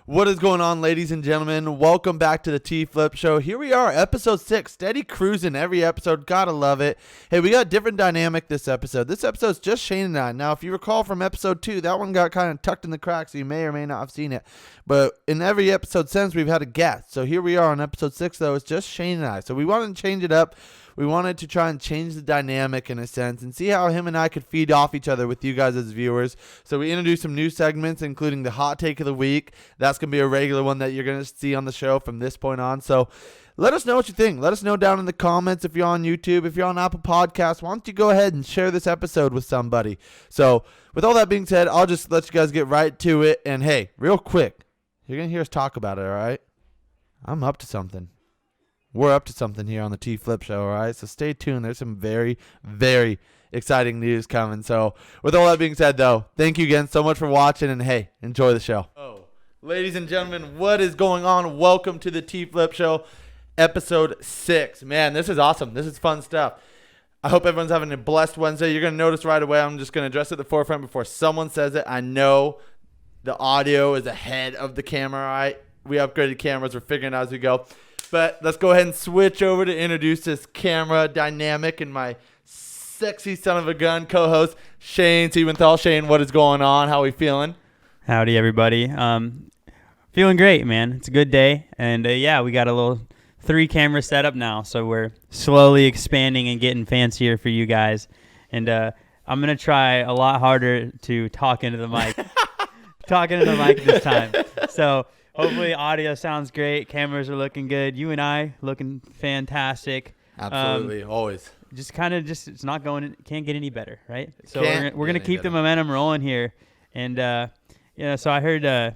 What is going on, ladies and gentlemen? Welcome back to the Tflip Show. Here we are, episode 6. Steady cruising every episode. Gotta love it. Hey, we got a different dynamic this episode. This episode's just Shane and I. Now, if you recall from episode 2, that one got kind of tucked in the cracks, so you may or may not have seen it. But in every episode since, we've had a guest. So here we are on episode 6, though. It's just Shane and I. So we wanted to change it up. We wanted to try and change the dynamic in a sense and see how him and I could feed off each other with you guys as viewers. So we introduced some new segments, including the hot take of the week. That's going to be a regular one that you're going to see on the show from this point on. So let us know what you think. Let us know down in the comments if you're on YouTube, if you're on Apple Podcasts. Why don't you go ahead and share this episode with somebody? So with all that being said, I'll just let you guys get right to it. And hey, real quick, you're going to hear us talk about it, all right? I'm up to something. We're up to something here on the Tflip Show, all right? So stay tuned. There's some very, very exciting news coming. So with all that being said, though, thank you again so much for watching. And, hey, enjoy the show. Oh, ladies and gentlemen, what is going on? Welcome to the Tflip Show, episode 6. Man, this is awesome. This is fun stuff. I hope everyone's having a blessed Wednesday. You're going to notice right away, I'm just going to address it at the forefront before someone says it. I know the audio is ahead of the camera, all right? We upgraded cameras. We're figuring it out as we go. But let's go ahead and switch over to introduce this camera dynamic and my sexy son of a gun co-host, Shane Siebenthal. Shane, what is going on? How are we feeling? Howdy, everybody. Feeling great, man. It's a good day. And, yeah, we got a little 3-camera setup now. So we're slowly expanding and getting fancier for you guys. And I'm going to try a lot harder to talk into the mic. Talk into the mic this time. So hopefully audio sounds great. Cameras are looking good. You and I looking fantastic. Absolutely, always. It's not going. Can't get any better, right? So we're gonna keep the momentum rolling here, and So I heard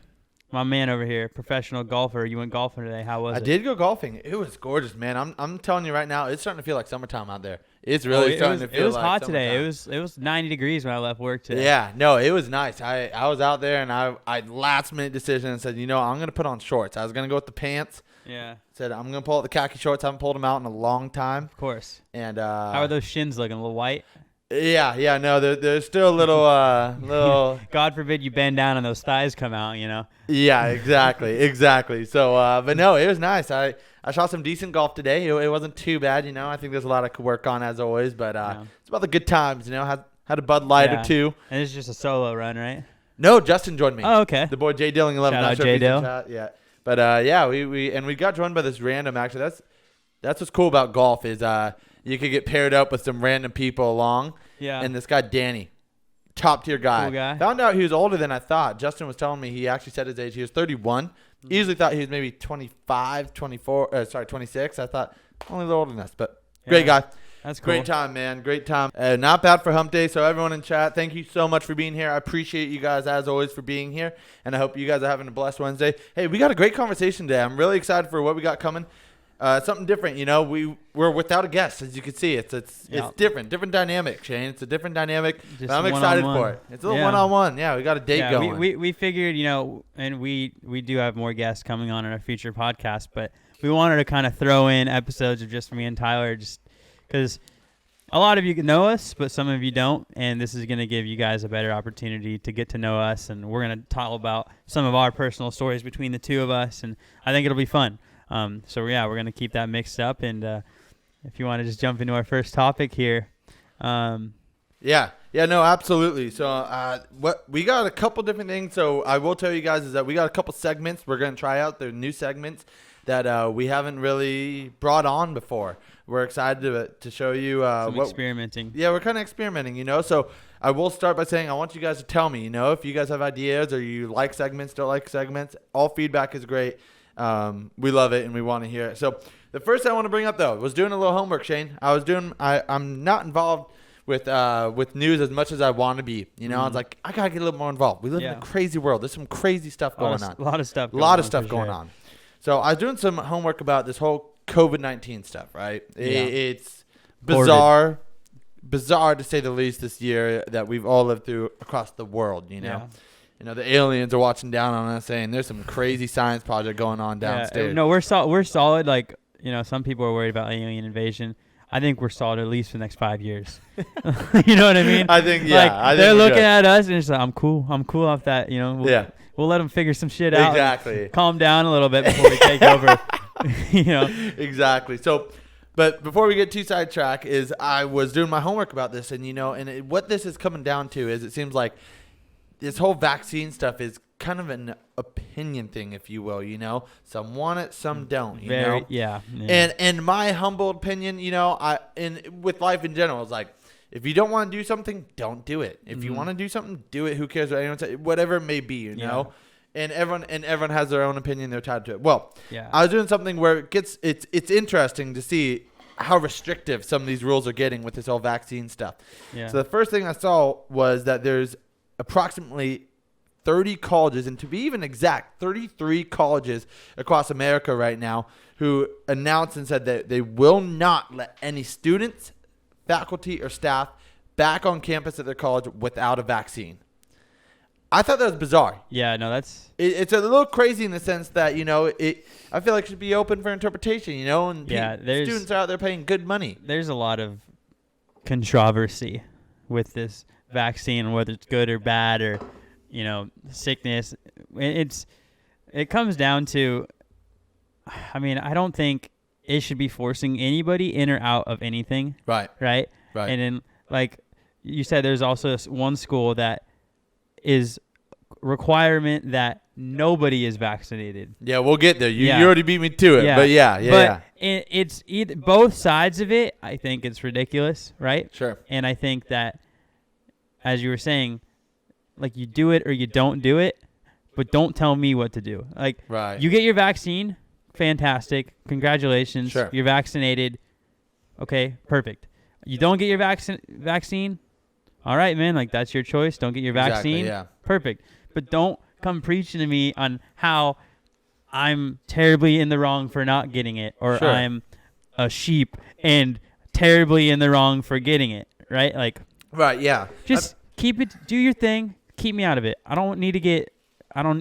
my man over here, professional golfer. You went golfing today. How was it? I did go golfing. It was gorgeous, man. I'm telling you right now, it's starting to feel like summertime out there. It's really starting to feel like It was hot summertime. today. It was 90 degrees when I left work today. Yeah, no, it was nice. I was out there and I last minute decision and said, I'm gonna put on shorts. I was gonna go with the pants. Yeah. Said I'm gonna pull out the khaki shorts. I haven't pulled them out in a long time. Of course. And how are those shins looking? A little white? Yeah. No, they're still a little. God forbid you bend down and those thighs come out. Yeah, exactly. So, but no, it was nice. I shot some decent golf today. It wasn't too bad. I think there's a lot I could work on as always. But it's about the good times. Had a Bud Light or two. And it's just a solo run, right? No, Justin joined me. Oh, okay. The boy J Dilling 11. Shout out J Dill. Yeah. But we got joined by this random. Actually, that's what's cool about golf is you could get paired up with some random people along. Yeah. And this guy Danny, top tier guy. Cool guy. Found out he was older than I thought. Justin was telling me he actually said his age. He was 31. Easily thought he was maybe 25, 24. 26. I thought only a little older than us, but great guy. That's cool. Great time, man. Great time. Not bad for hump day. So everyone in chat, thank you so much for being here. I appreciate you guys as always for being here, and I hope you guys are having a blessed Wednesday. Hey, we got a great conversation today. I'm really excited for what we got coming. Something different, we're without a guest, as you can see. It's different dynamic, Shane. It's a different dynamic. But I'm excited for it. It's a little one-on-one. Yeah, we got a date going. We figured, and we do have more guests coming on in our future podcast, but we wanted to kind of throw in episodes of just me and Tyler, just because a lot of you know us, but some of you don't, and this is going to give you guys a better opportunity to get to know us, and we're going to talk about some of our personal stories between the two of us, and I think it'll be fun. So we're going to keep that mixed up, and if you want to just jump into our first topic here. No, absolutely. So we got a couple different things. So I will tell you guys is that we got a couple segments we're going to try out. They're new segments that we haven't really brought on before. We're excited to show you experimenting. Yeah, we're kind of experimenting, So I will start by saying I want you guys to tell me, if you guys have ideas or you like segments, don't like segments. All feedback is great. We love it and we want to hear it. So the first thing I want to bring up though was doing a little homework, Shane. I'm not involved with news as much as I want to be. I was like, I gotta get a little more involved. We live in a crazy world. There's some crazy stuff going on. A lot of stuff going on. So I was doing some homework about this whole COVID-19 stuff, right? It's bizarre to say the least this year that we've all lived through across the world, Yeah. The aliens are watching down on us saying there's some crazy science project going on downstairs. Yeah, no, we're solid. Like, some people are worried about alien invasion. I think we're solid at least for the next 5 years. You know what I mean? I think, they're looking at us and it's like, I'm cool off that, we'll let them figure some shit out. Exactly. Calm down a little bit before we take over. Exactly. So, but before we get too sidetracked, is I was doing my homework about this, and what this is coming down to is it seems like this whole vaccine stuff is kind of an opinion thing, if you will. Some want it, some don't. Yeah. And my humble opinion, with life in general, is like, if you don't want to do something, don't do it. If you want to do something, do it. Who cares what anyone says? Whatever it may be, you know. And everyone has their own opinion. They're tied to it. Well, I was doing something where it's interesting to see how restrictive some of these rules are getting with this whole vaccine stuff. Yeah. So the first thing I saw was that there's approximately 30 colleges, and to be even exact, 33 colleges across America right now who announced and said that they will not let any students, faculty, or staff back on campus at their college without a vaccine. I thought that was bizarre. Yeah, no, it's a little crazy in the sense that, I feel like it should be open for interpretation, and students are out there paying good money. There's a lot of controversy with this vaccine, whether it's good or bad or, sickness. It comes down to, I don't think it should be forcing anybody in or out of anything. Right. And then, like you said, there's also this one school that is requirement that nobody is vaccinated. Yeah, we'll get there. You already beat me to it. But yeah. It's either both sides of it. I think it's ridiculous, right? Sure. And I think that, as you were saying, like, you do it or you don't do it, but don't tell me what to do. Like, you get your vaccine, fantastic, congratulations. Sure. You're vaccinated. Okay, perfect. You don't get your vaccine, all right, man, like, that's your choice. Don't get your vaccine. Exactly, Perfect. But don't come preaching to me on how I'm terribly in the wrong for not getting it, or I'm a sheep and terribly in the wrong for getting it, right? Like, right, yeah. Just keep it, do your thing, keep me out of it. I don't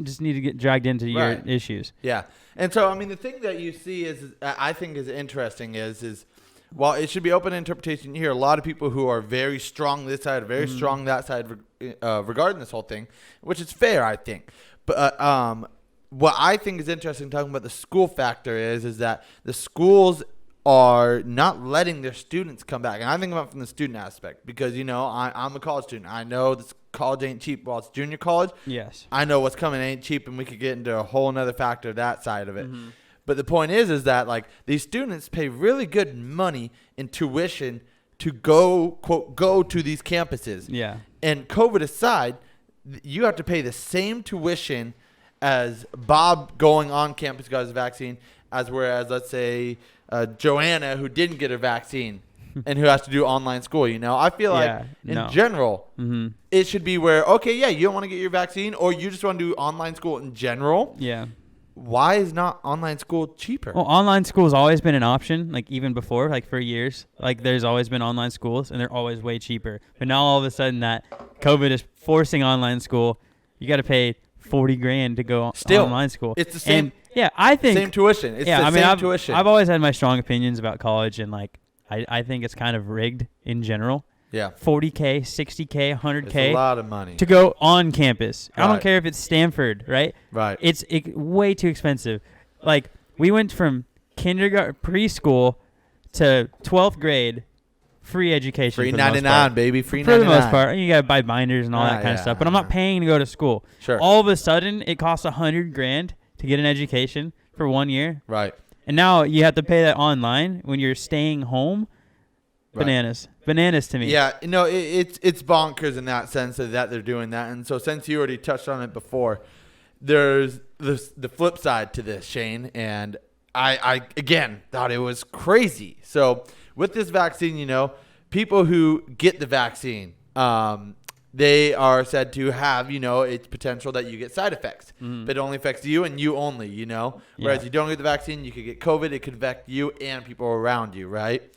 just need to get dragged into your issues. Yeah. And so, the thing that you see I think is interesting is while it should be open interpretation, you hear a lot of people who are very strong this side, very strong that side regarding this whole thing, which is fair, I think. But what I think is interesting talking about the school factor is that the schools are not letting their students come back. And I think about it from the student aspect because, I'm a college student. I know this college ain't cheap. While it's junior college, yes, I know what's coming ain't cheap, and we could get into a whole nother factor of that side of it. Mm-hmm. But the point is that, like, these students pay really good money in tuition to go, quote, go to these campuses. Yeah. And COVID aside, you have to pay the same tuition as Bob going on campus got his vaccine whereas, let's say, Joanna, who didn't get her vaccine and who has to do online school. I feel like in general, it should be where, you don't want to get your vaccine or you just want to do online school in general. Yeah. Why is not online school cheaper? Well, online school has always been an option, like, even before, like, for years. Like, there's always been online schools, and they're always way cheaper. But now all of a sudden that COVID is forcing online school, you got to pay $40,000 to go online school. It's the same. And, I think same tuition. It's the same tuition. I've always had my strong opinions about college, and, like, I think it's kind of rigged in general. Yeah. $40,000, $60,000, $100,000. It's a lot of money to go on campus. Right. I don't care if it's Stanford, right? Right. It's way too expensive. Like, we went from preschool to 12th grade, free education. Free 99, baby. Free 99. For $99. the most part. You got to buy binders and all that kind of stuff. But I'm not paying to go to school. Sure. All of a sudden, it costs $100,000 to get an education for 1 year. Right. And now you have to pay that online when you're staying home. Bananas. Bananas to me. Yeah, it's bonkers in that sense that they're doing that. And so since you already touched on it before, there's the flip side to this, Shane. And I again, thought it was crazy. So with this vaccine, people who get the vaccine, they are said to have, it's potential that you get side effects. Mm-hmm. But it only affects you and you only, Whereas you don't get the vaccine, you could get COVID. It could affect you and people around you, right?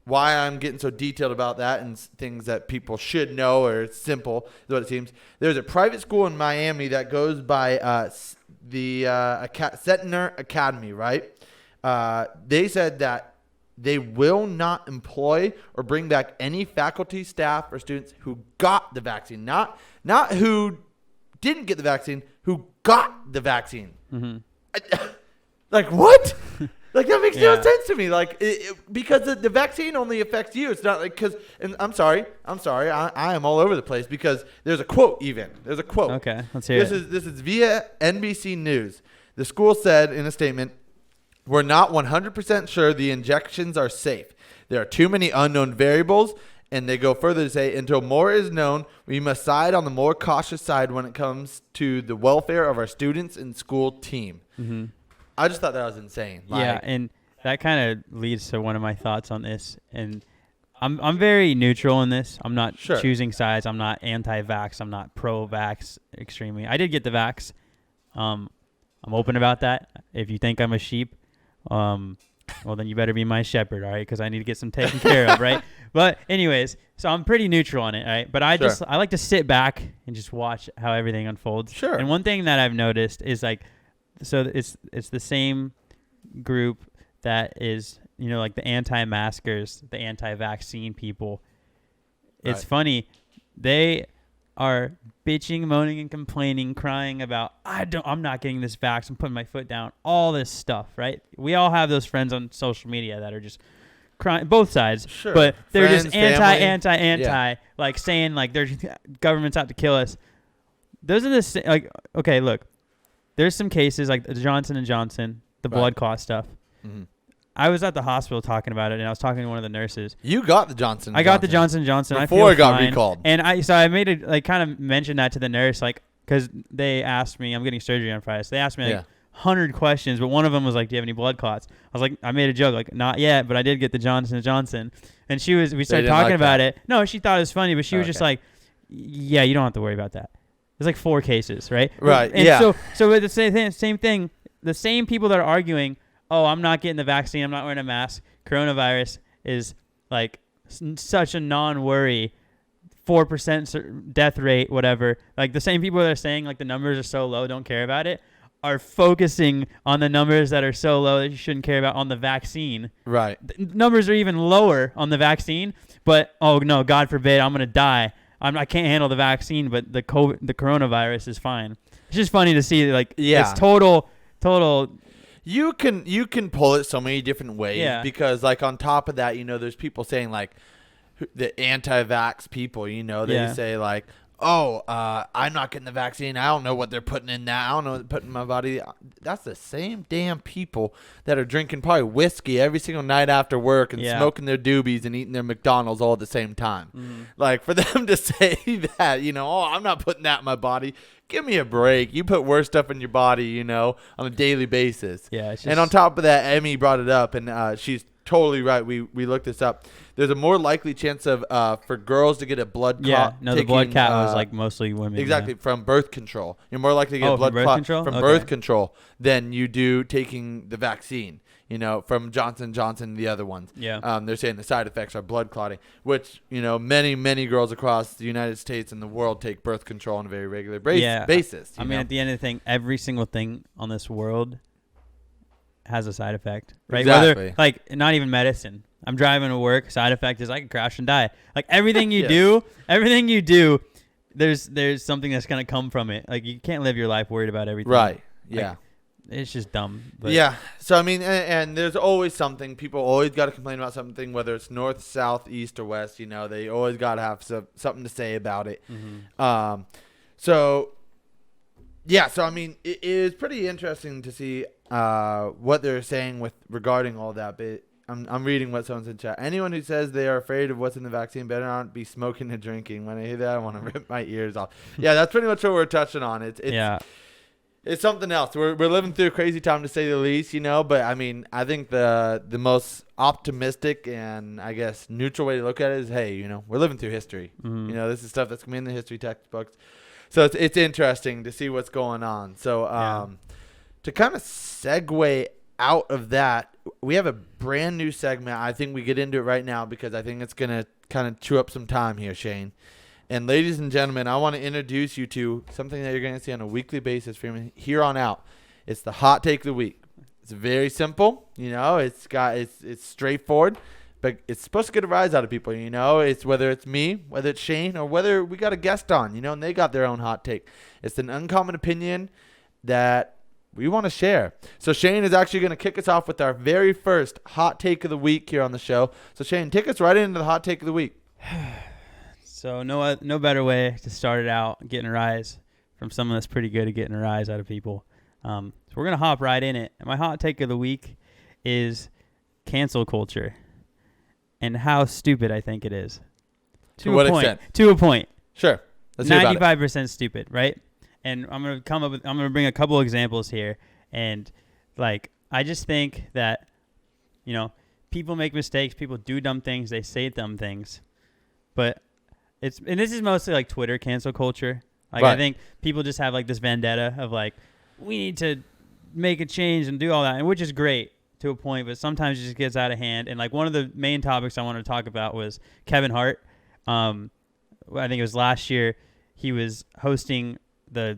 Why I'm getting so detailed about that and things that people should know, or it's simple is what it seems. There's a private school in Miami that goes by the Centner Academy, right? They said that they will not employ or bring back any faculty, staff, or students who got the vaccine. Not who didn't get the vaccine, who got the vaccine. Mm-hmm. Like, what? Like, that makes no Yeah. sense to me. Like, because the vaccine only affects you. It's not like, because, and I'm sorry. I am all over the place because there's a quote even. There's a quote. Okay, let's hear it. This is via NBC News. The school said in a statement, "We're not 100% sure the injections are safe. There are too many unknown variables." And they go further to say, until more is known, we must side on the more cautious side when it comes to the welfare of our students and school team. Mm-hmm. I just thought that was insane. Yeah, and that kind of leads to one of my thoughts on this. And I'm very neutral in this. I'm not choosing sides. I'm not anti-vax. I'm not pro-vax extremely. I did get the vax. I'm open about that. If you think I'm a sheep, well, then you better be my shepherd, all right? Because I need to get some taken care of, right? But anyways, so I'm pretty neutral on it, all right? But I like to sit back and just watch how everything unfolds. Sure. And one thing that I've noticed is like, so it's the same group that is, like the anti-maskers, the anti-vaccine people. It's Right. funny. They are bitching, moaning, and complaining, crying about, I'm not getting this vax. I'm putting my foot down. All this stuff, right? We all have those friends on social media that are just crying, both sides. Sure. But they're Friends, just family. anti, like saying like there's government's out to kill us. Those are the like, okay, look, there's some cases like the Johnson & Johnson, the blood clot stuff. Mm-hmm. I was at the hospital talking about it, and I was talking to one of the nurses. You got the Johnson. I got the Johnson & Johnson before I it got fine. recalled. And I made it like kind of mentioned that to the nurse, like, because they asked me, I'm getting surgery on Friday, so they asked me like 100 questions, but one of them was like, do you have any blood clots? I was like, I made a joke, like, not yet, but I did get the Johnson & Johnson. And we started talking about it. No, she thought it was funny, but she was just like, yeah, you don't have to worry about that. There's like 4 cases, right? Right. And so with the same thing, the same people that are arguing, oh, I'm not getting the vaccine, I'm not wearing a mask, coronavirus is like such a non-worry, 4% death rate, whatever. Like the same people that are saying like the numbers are so low, don't care about it, are focusing on the numbers that are so low that you shouldn't care about on the vaccine. Right. The numbers are even lower on the vaccine, but oh no, God forbid, I'm going to die. I can't handle the vaccine, but the coronavirus is fine. It's just funny to see like it's total. You can pull it so many different ways because like on top of that, there's people saying like the anti-vax people, they say like, oh, I'm not getting the vaccine. I don't know what they're putting in that. I don't know what they're putting in my body. That's the same damn people that are drinking probably whiskey every single night after work and smoking their doobies and eating their McDonald's all at the same time. Mm-hmm. Like for them to say that, oh, I'm not putting that in my body. Give me a break. You put worse stuff in your body, on a daily basis. Yeah. And on top of that, Emmy brought it up, and she's totally right. We looked this up. There's a more likely chance of for girls to get a blood clot. Yeah, no, the blood clot was like mostly women. Exactly, from birth control. You're more likely to get a blood clot from birth control than you do taking the vaccine. From Johnson & Johnson and the other ones. Yeah. They're saying the side effects are blood clotting, which, many girls across the United States and the world take birth control on a very regular basis. I mean, at the end of the thing, every single thing on this world has a side effect, right? Exactly. Whether, like, not even medicine. I'm driving to work. Side effect is I could crash and die. Like, everything you do, there's something that's going to come from it. Like, you can't live your life worried about everything. Right. Yeah. Like, it's just dumb. But. Yeah. So, I mean, and there's always something. People always got to complain about something, whether it's north, south, east, or west. They always got to have something to say about it. Mm-hmm. So, I mean, it is pretty interesting to see what they're saying regarding all that. But I'm reading what someone's in chat. Anyone who says they are afraid of what's in the vaccine better not be smoking and drinking. When I hear that, I want to rip my ears off. Yeah, that's pretty much what we're touching on. It's something else. We're living through a crazy time to say the least, But I mean, I think the most optimistic and I guess neutral way to look at it is, hey, we're living through history. Mm-hmm. This is stuff that's coming in the history textbooks. So it's interesting to see what's going on. So to kind of segue out of that, we have a brand new segment. I think we get into it right now because I think it's gonna kind of chew up some time here, Shane. And ladies and gentlemen, I want to introduce you to something that you're going to see on a weekly basis from here on out. It's the hot take of the week. It's very simple, it's straightforward, but it's supposed to get a rise out of people. It's whether it's me, whether it's Shane, or whether we got a guest on. And they got their own hot take. It's an uncommon opinion that we want to share. So Shane is actually going to kick us off with our very first hot take of the week here on the show. So Shane, take us right into the hot take of the week. So no better way to start it out getting a rise from someone that's pretty good at getting a rise out of people. So we're going to hop right in it. And my hot take of the week is cancel culture and how stupid I think it is. To what extent? To a point. Sure. Let's hear about it. 95% stupid, right? And I'm going to bring a couple examples here. And I just think that, people make mistakes, people do dumb things, they say dumb things. But and this is mostly Twitter cancel culture. Right. I think people just have this vendetta of we need to make a change and do all that, and which is great to a point, but sometimes it just gets out of hand. And one of the main topics I wanted to talk about was Kevin Hart. I think it was last year. He was hosting the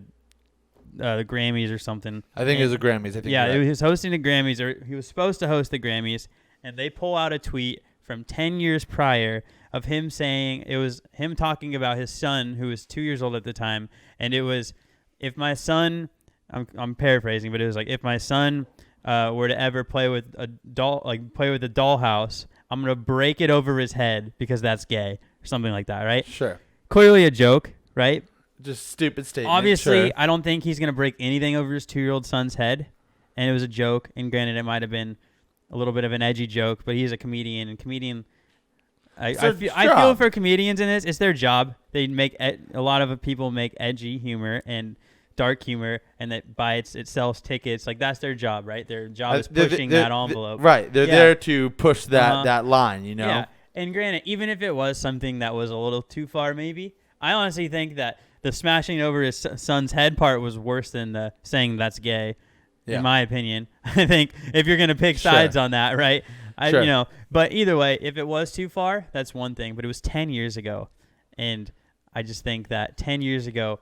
Grammys or something. I think it was the Grammys. He was hosting the Grammys, or he was supposed to host the Grammys, and they pull out a tweet from 10 years prior of him saying, it was him talking about his son, who was 2 years old at the time, and it was, if my son, I'm paraphrasing, but it was if my son were to ever play with a dollhouse, I'm gonna break it over his head because that's gay, or something like that, right? Sure. Clearly a joke, right? Just stupid statement. Obviously, sure. I don't think he's going to break anything over his 2-year-old son's head. And it was a joke. And granted, it might have been a little bit of an edgy joke, but he's a comedian. And I feel for comedians in this. It's their job. They make a lot of people make edgy humor and dark humor, and that it sells tickets. That's their job, right? Their job is pushing that envelope. Right. They're there to push that line, Yeah. And granted, even if it was something that was a little too far, maybe, I honestly think that the smashing over his son's head part was worse than the saying that's gay, in my opinion. I think if you're going to pick sides on that, right? But either way, if it was too far, that's one thing. But it was 10 years ago. And I just think that 10 years ago,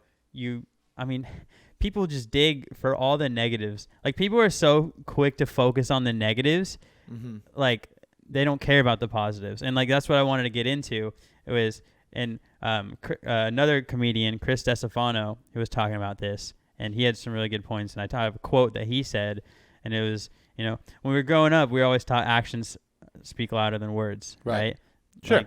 people just dig for all the negatives. People are so quick to focus on the negatives. Mm-hmm. They don't care about the positives. And that's what I wanted to get into. It was... And another comedian, Chris DeStefano, who was talking about this, and he had some really good points. And I have a quote that he said, and it was, when we were growing up, we always taught actions speak louder than words, right? Sure.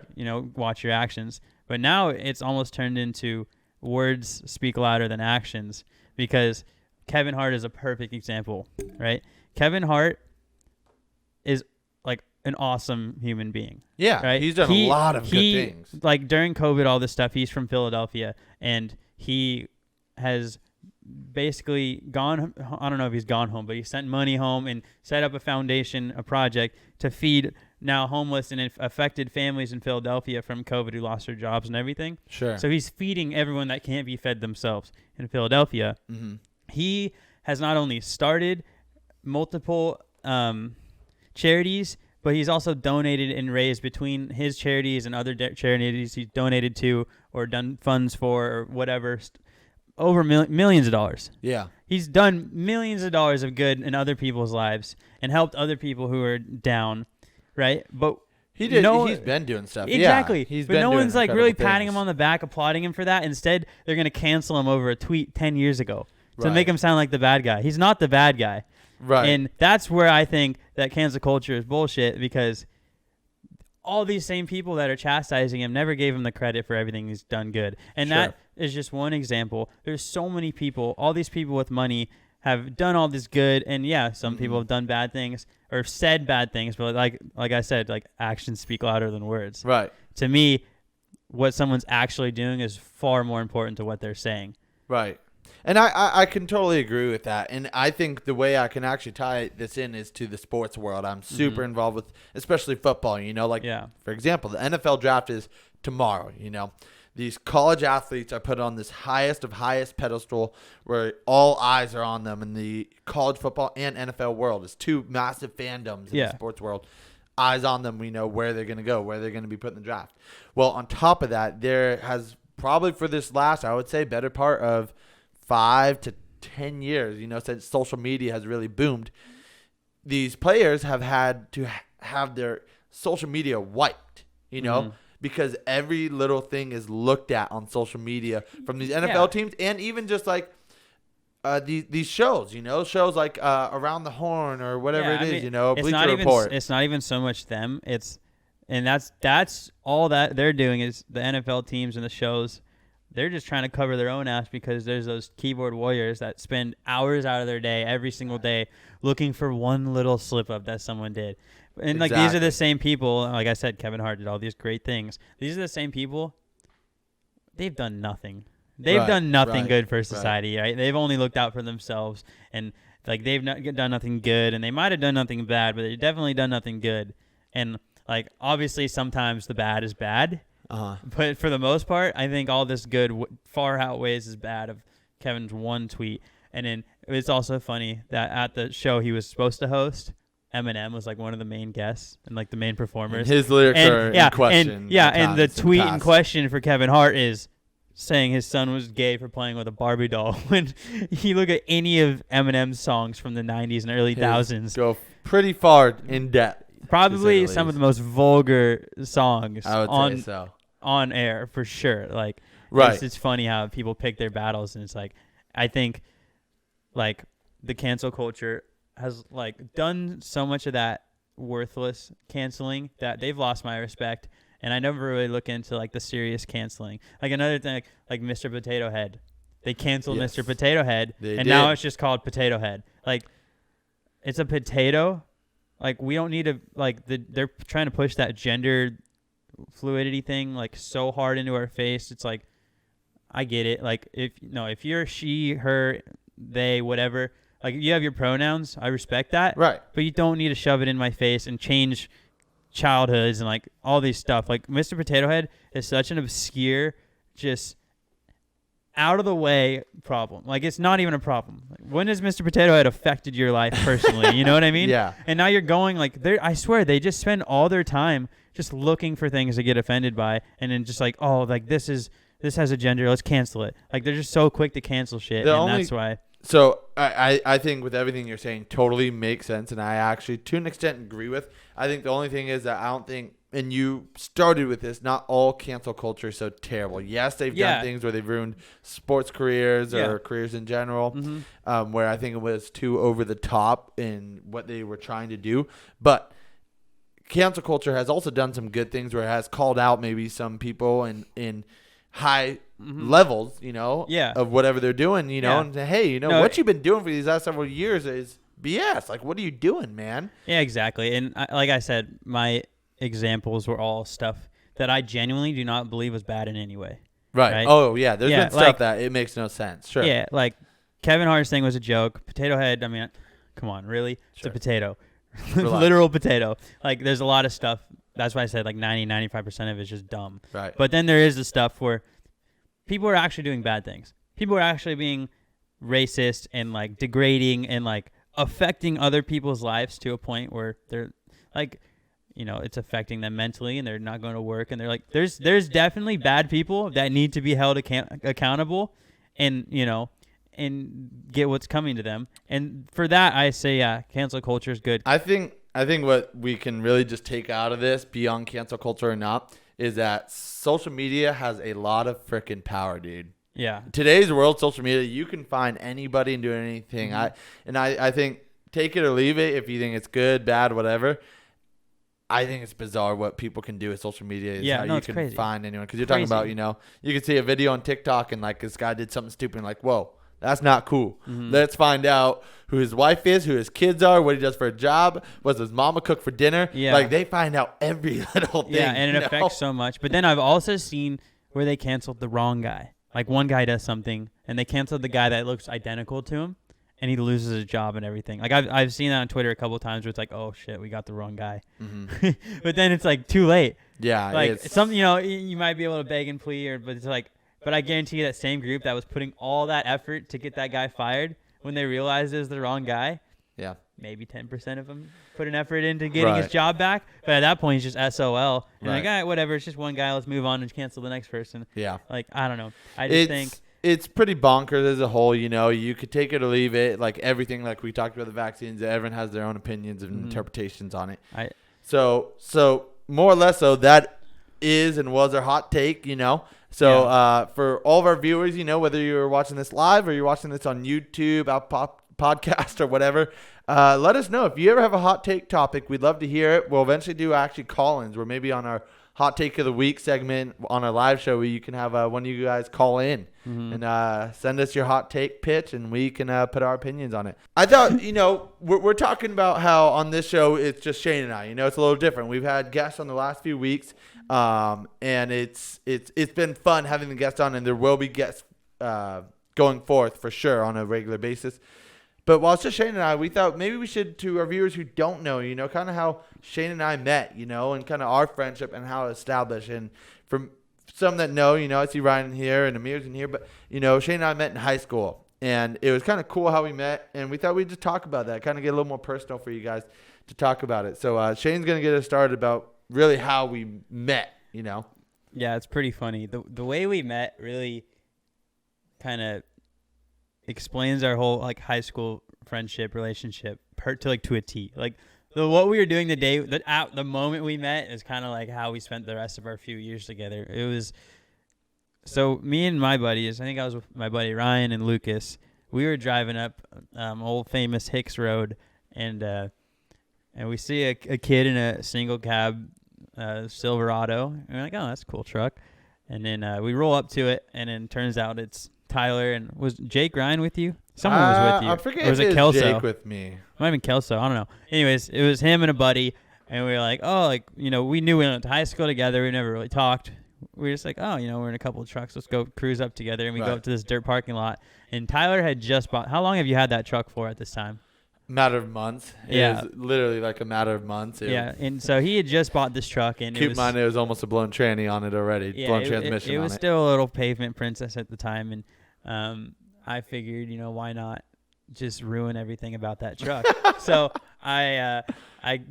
Watch your actions. But now it's almost turned into words speak louder than actions, because Kevin Hart is a perfect example, right? Kevin Hart is an awesome human being. Yeah, right? He's done a lot of good things. During COVID, all this stuff, he's from Philadelphia, and he has basically gone, I don't know if he's gone home, but he sent money home and set up a foundation, a project to feed now homeless and affected families in Philadelphia from COVID who lost their jobs and everything. Sure. So he's feeding everyone that can't be fed themselves in Philadelphia. Mm-hmm. He has not only started multiple charities, but he's also donated and raised between his charities and other charities he's donated to or done funds for or whatever, over millions of dollars. Yeah. He's done millions of dollars of good in other people's lives and helped other people who are down, right? But he's been doing stuff. Exactly. Yeah, but no one's really patting him on the back, applauding him for that. Instead, they're going to cancel him over a tweet 10 years ago to make him sound like the bad guy. He's not the bad guy. Right. And that's where I think that cancel culture is bullshit, because all these same people that are chastising him never gave him the credit for everything he's done good. And that is just one example. There's so many people, all these people with money have done all this good. And some people have done bad things or said bad things. But like I said, actions speak louder than words. Right. To me, what someone's actually doing is far more important to what they're saying. Right. And I can totally agree with that. And I think the way I can actually tie this in is to the sports world. I'm super involved with, especially football, for example, the NFL draft is tomorrow, These college athletes are put on this highest of highest pedestal where all eyes are on them in the college football and NFL world. It's two massive fandoms in the sports world. Eyes on them, we know where they're going to go, where they're going to be put in the draft. Well, on top of that, there has probably for this last, I would say, better part of 5 to 10 years, since social media has really boomed, these players have had to have their social media wiped, you know, Mhm. because every little thing is looked at on social media from these NFL teams, and even just like these shows, you know, shows like Around the Horn or whatever Yeah, it I is, mean, you know, it's Bleacher not even Report. it's not even so much them. And that's all that they're doing is the NFL teams and the shows. They're just trying to cover their own ass because there's those keyboard warriors that spend hours out of their day every single day looking for one little slip up that someone did. And like these are Exactly. the same people. Like I said, Kevin Hart did all these great things. These are the same people. They've done nothing. They've Right, done nothing right, good for society, right? They've only looked out for themselves, and like they've not done nothing good, and they might have done nothing bad, but they've definitely done nothing good. And like obviously, sometimes the bad is bad, but for the most part, I think all this good far outweighs as bad of Kevin's one tweet. And then it's also funny that at the show he was supposed to host, Eminem was like one of the main guests and like the main performers. And his lyrics are in question. And the tweet in past. question for Kevin Hart is saying his son was gay for playing with a Barbie doll. When you look at any of Eminem's songs from the 90s and early thousands, go pretty far in depth. probably some of the most vulgar songs I would say so. on air for sure. Like, Right. it's funny how people pick their battles, and it's like, I think like the cancel culture has like done so much of that worthless canceling that they've lost my respect. And I never really look into like the serious canceling. Like another thing, like Mr. Potato Head, they canceled Yes. Mr. Potato Head, They and now did. it's just called Potato Head. Like, it's a potato. Like, we don't need to like they're trying to push that gender fluidity thing like so hard into our face. It's like, I get it. Like, if you're she, her, they, whatever. Like, you have your pronouns. I respect that. Right. But you don't need to shove it in my face and change childhoods and like all these stuff. Like, Mr. Potato Head is such an obscure, just out of the way problem. Like, it's not even a problem. Like, when has Mr. Potato Head affected your life personally? You know what I mean? Yeah. And now you're going like, I swear they just spend all their time just looking for things to get offended by, and then just like, oh, like this has a gender, let's cancel it. Like, they're just so quick to cancel shit, that's why. So I think with everything you're saying totally makes sense, and I actually to an extent agree with. I think the only thing is that I don't think, and you started with this, not all cancel culture is so terrible. Yes, they've done things where they've ruined sports careers or careers in general, where I think it was too over the top in what they were trying to do. But cancel culture has also done some good things where it has called out maybe some people in high levels, you know, of whatever they're doing, you know, and say, hey, you know, what you've been doing for these last several years is BS. Like, what are you doing, man? Yeah, exactly. And like I said, my examples were all stuff that I genuinely do not believe was bad in any way. Right. Oh, yeah. There's been stuff that it makes no sense. Sure. Yeah, like Kevin Hart's thing was a joke. Potato Head, I mean, come on, really? It's a potato. Literal potato. Like, there's a lot of stuff. That's why I said like 95% of it is just dumb. Right. But then there is the stuff where people are actually doing bad things. People are actually being racist and like degrading and like affecting other people's lives to a point where they're like, you know, it's affecting them mentally and they're not going to work. And they're like, there's definitely bad people that need to be held accountable and, you know, and get what's coming to them. And for that, I say, cancel culture is good. I think what we can really just take out of this, beyond cancel culture or not, is that social media has a lot of freaking power, dude. Yeah. Today's world, social media, you can find anybody and do anything. I think take it or leave it if you think it's good, bad, whatever. I think it's bizarre what people can do with social media. You can crazy. Find anyone. Because you're talking about, you know, you can see a video on TikTok and like this guy did something stupid and like, whoa, that's not cool. Let's find out who his wife is, who his kids are, what he does for a job, what does his mama cook for dinner. Yeah. Like, they find out every little thing. Yeah, and it affects so much. But then I've also seen where they canceled the wrong guy. Like, one guy does something, and they canceled the guy that looks identical to him, and he loses his job and everything. Like, I've seen that on Twitter a couple of times where it's like, oh, shit, we got the wrong guy. But then it's, like, too late. Yeah. Like, something, you know, you might be able to beg and plead, but it's like, but I guarantee you that same group that was putting all that effort to get that guy fired, when they realized it was the wrong guy, maybe 10% of them put an effort into getting his job back. But at that point, he's just SOL. And like, all right, whatever. It's just one guy. Let's move on and cancel the next person. Yeah. Like, I don't know. I just think it's pretty bonkers as a whole. You know, you could take it or leave it. Like everything, like we talked about the vaccines, everyone has their own opinions and interpretations on it. So more or less, so that is and was our hot take, you know. So for all of our viewers, you know, whether you're watching this live or you're watching this on YouTube, podcast, or whatever, let us know if you ever have a hot take topic. We'd love to hear it. We'll eventually do actually call-ins. We're maybe on our hot take of the week segment on our live show where you can have one of you guys call in and send us your hot take pitch, and we can put our opinions on it. I thought, you know, we're talking about how on this show it's just Shane and I. You know, it's a little different. We've had guests on the last few weeks, and it's been fun having the guests on, and there will be guests going forth for sure on a regular basis. But while it's just Shane and I, we thought maybe we should, to our viewers who don't know, you know, kind of how Shane and I met, you know, and kind of our friendship and how it established. And from some that know, you know, I see Ryan here and Amir's in here, but, you know, Shane and I met in high school. And it was kind of cool how we met, and we thought we'd just talk about that, kind of get a little more personal for you guys to talk about it. So Shane's going to get us started about really how we met, you know. Yeah, it's pretty funny. The way we met really kind of explains our whole like high school friendship relationship to a T. Like what we were doing the moment we met is kind of like how we spent the rest of our few years together. It was so me and my buddies. I think I was with my buddy Ryan and Lucas. We were driving up old famous Hicks Road, and we see a kid in a single cab Silverado. And we're like, oh, that's a cool truck. And then we roll up to it, and then turns out it's Tyler. And was Jake Ryan with you? Someone was with you. I forget or was if it Kelso? Jake with me. Might have been Kelso. I don't know. Anyways, it was him and a buddy, and we were like, oh, like, you know, we knew we went to high school together. We never really talked. We were just like, oh, you know, we're in a couple of trucks. Let's go cruise up together. And we go up to this dirt parking lot. And Tyler had just bought. How long have you had that truck for at this time? Matter of months. Yeah. It was literally like a matter of months. And so he had just bought this truck. And keep in mind, it was almost a blown tranny on it already. Yeah, blown transmission it on was it. still a little pavement princess at the time. And I figured, you know, why not just ruin everything about that truck? So I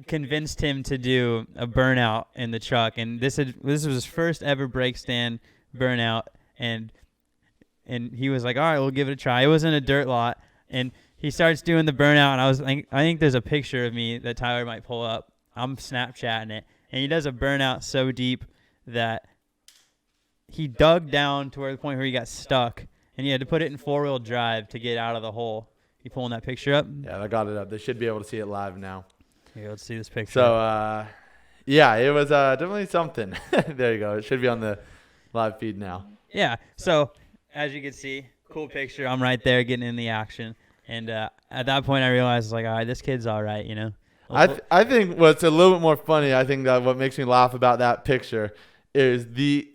convinced him to do a burnout in the truck. And this was his first ever brake stand burnout. And he was like, all right, we'll give it a try. It was in a dirt lot. And he starts doing the burnout, and I think there's a picture of me that Tyler might pull up. I'm Snapchatting it, and he does a burnout so deep that he dug down to the point where he got stuck, and he had to put it in 4-wheel drive to get out of the hole. You pulling that picture up? Yeah, I got it up. They should be able to see it live now. Here, let's see this picture. So, yeah, it was definitely something. There you go. It should be on the live feed now. Yeah, so as you can see, cool picture. I'm right there getting in the action. And at that point, I realized, like, all right, this kid's all right, you know. I think what's a little bit more funny, I think that what makes me laugh about that picture is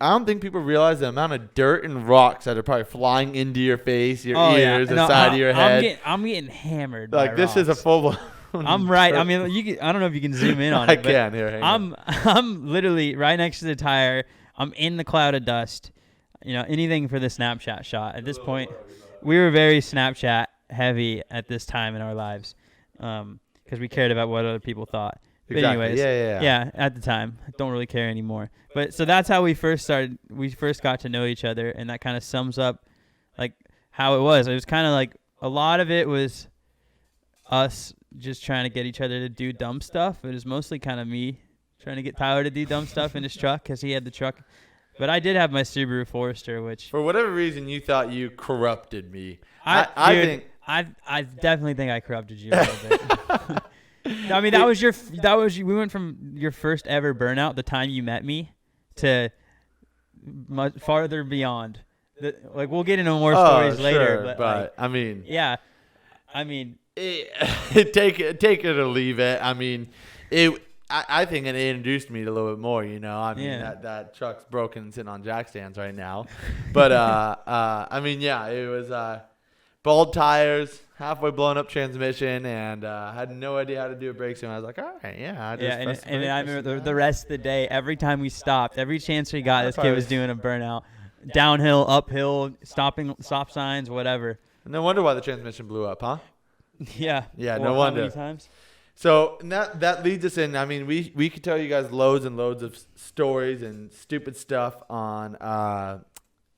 I don't think people realize the amount of dirt and rocks that are probably flying into your face, your ears, the side of your head. I'm getting hammered. Like, this is a full. I'm right. I mean, I don't know if you can zoom in on it. I can. Here, hang on. I'm literally right next to the tire. I'm in the cloud of dust. You know, anything for the Snapchat shot. At this point, we were very Snapchat heavy at this time in our lives, because we cared about what other people thought. But exactly. anyways, yeah, at the time, I don't really care anymore. But so that's how we first started. We first got to know each other, and that kind of sums up like how it was. It was kind of like a lot of it was us just trying to get each other to do dumb stuff. It was mostly kind of me trying to get Tyler to do dumb stuff in his truck because he had the truck. But I did have my Subaru Forester, which for whatever reason you thought you corrupted me. I definitely think I corrupted you a little bit. I mean, we went from your first ever burnout, the time you met me, to much farther beyond. Like, we'll get into more stories later, but like, I mean, yeah, I mean, take it or leave it. I mean, I think it introduced me a little bit more, you know. I mean, that truck's broken and sitting on jack stands right now. But, I mean, yeah, it was bald tires, halfway blown up transmission, and had no idea how to do a brake swing. I was like, all right, yeah. And I remember the rest of the day, every time we stopped, every chance we got, this kid was doing a burnout. Downhill, uphill, stop signs, whatever. No wonder why the transmission blew up, huh? Yeah. Yeah, no wonder. How many times? So that leads us in. I mean, we could tell you guys loads and loads of stories and stupid stuff on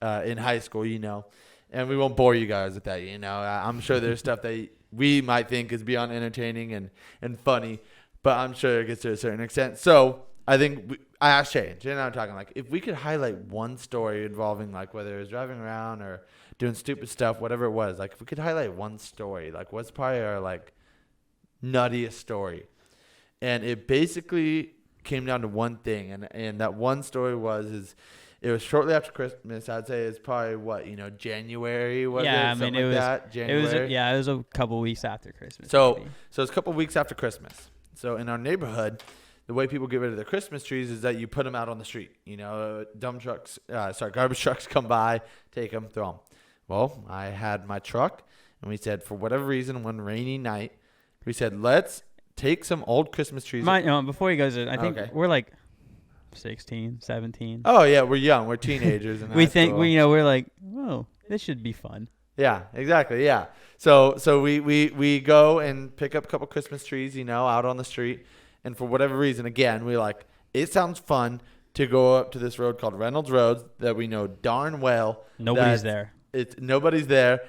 in high school, you know, and we won't bore you guys with that, you know. I'm sure there's stuff that we might think is beyond entertaining and funny, but I'm sure it gets to a certain extent. So I think I asked Shane and I were talking like if we could highlight one story involving like whether it was driving around or doing stupid stuff, whatever it was, like if we could highlight one story, like what's probably our like nuttiest story, and it basically came down to one thing, and that one story was it was shortly after Christmas. I'd say it's probably what January was it? I Something mean, like that. January. It was a couple weeks after Christmas. So maybe. it's a couple weeks after Christmas. So in our neighborhood, the way people get rid of their Christmas trees is that you put them out on the street. Garbage trucks come by, take them, throw them. Well, I had my truck, and we said for whatever reason, one rainy night, we said let's take some old Christmas trees. Before he goes in, I think we're like 16, 17. Oh yeah, we're young, we're teenagers. We think we're like, whoa, this should be fun. Yeah, exactly. Yeah. So we go and pick up a couple Christmas trees, out on the street. And for whatever reason, again, we like, it sounds fun to go up to this road called Reynolds Road that we know darn well. Nobody's there. Nobody's there,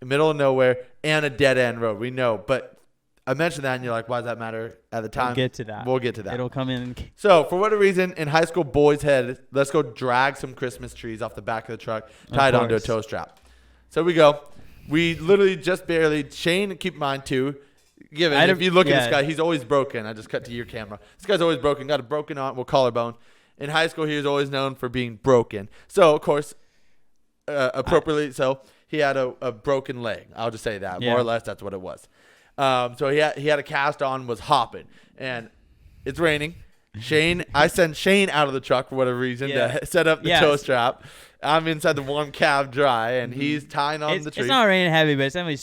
middle of nowhere, and a dead end road. We know. But I mentioned that, and you're like, why does that matter at the time? We'll get to that. We'll get to that. It'll come in. So for whatever reason, in high school, boys had, let's go drag some Christmas trees off the back of the truck, tied onto a tow strap. So we go. We literally just barely, Shane, keep in mind too, if you look at this guy, he's always broken. I just cut to your camera. This guy's always broken, got a broken arm, collarbone. In high school, he was always known for being broken. So, of course, appropriately so, he had a broken leg. I'll just say that. More or less, that's what it was. So he had a cast on, was hopping. And it's raining. I send Shane out of the truck for whatever reason to set up the tow strap. I'm inside the warm cab dry, and he's tying on the tree. It's not raining heavy, but it's definitely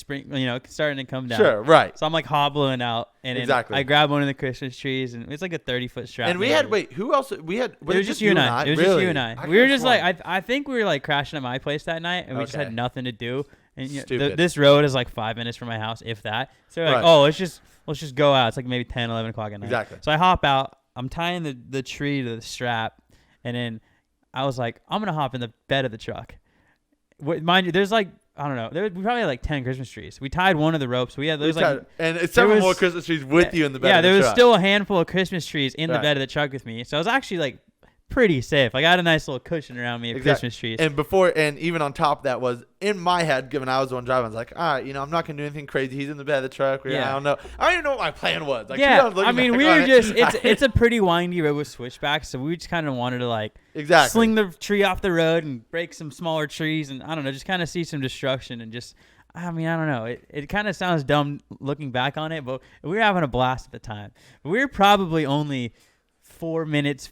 starting to come down. Sure, right. So I'm like hobbling out, and exactly. I grab one of the Christmas trees, and it's like a 30-foot strap. And we had, who else? It was just you and I. It was just you and I. We were just I think we were like crashing at my place that night, and we just had nothing to do. And this road is like 5 minutes from my house, if that. So we're like, let's just go out. It's like maybe 10, 11 o'clock at night. Exactly. So I hop out. I'm tying the tree to the strap, and then I was like, I'm gonna hop in the bed of the truck. Mind you, there's like, I don't know, we probably had like 10 Christmas trees. We tied one of the ropes. And it's several more Christmas trees with you in the bed of the truck. Yeah, there was still a handful of Christmas trees in the bed of the truck with me. So I was actually like pretty safe. I got a nice little cushion around me of Christmas trees. And even on top of that was in my head, given I was the one driving, I was like, all right, I'm not gonna do anything crazy. He's in the bed of the truck. I don't know. I don't even know what my plan was. Like, I mean, we were just it's a pretty windy road with switchbacks, so we just kind of wanted to like sling the tree off the road and break some smaller trees, and I don't know, just kind of see some destruction and just. I mean, I don't know. It kind of sounds dumb looking back on it, but we were having a blast at the time. We were probably only 5 minutes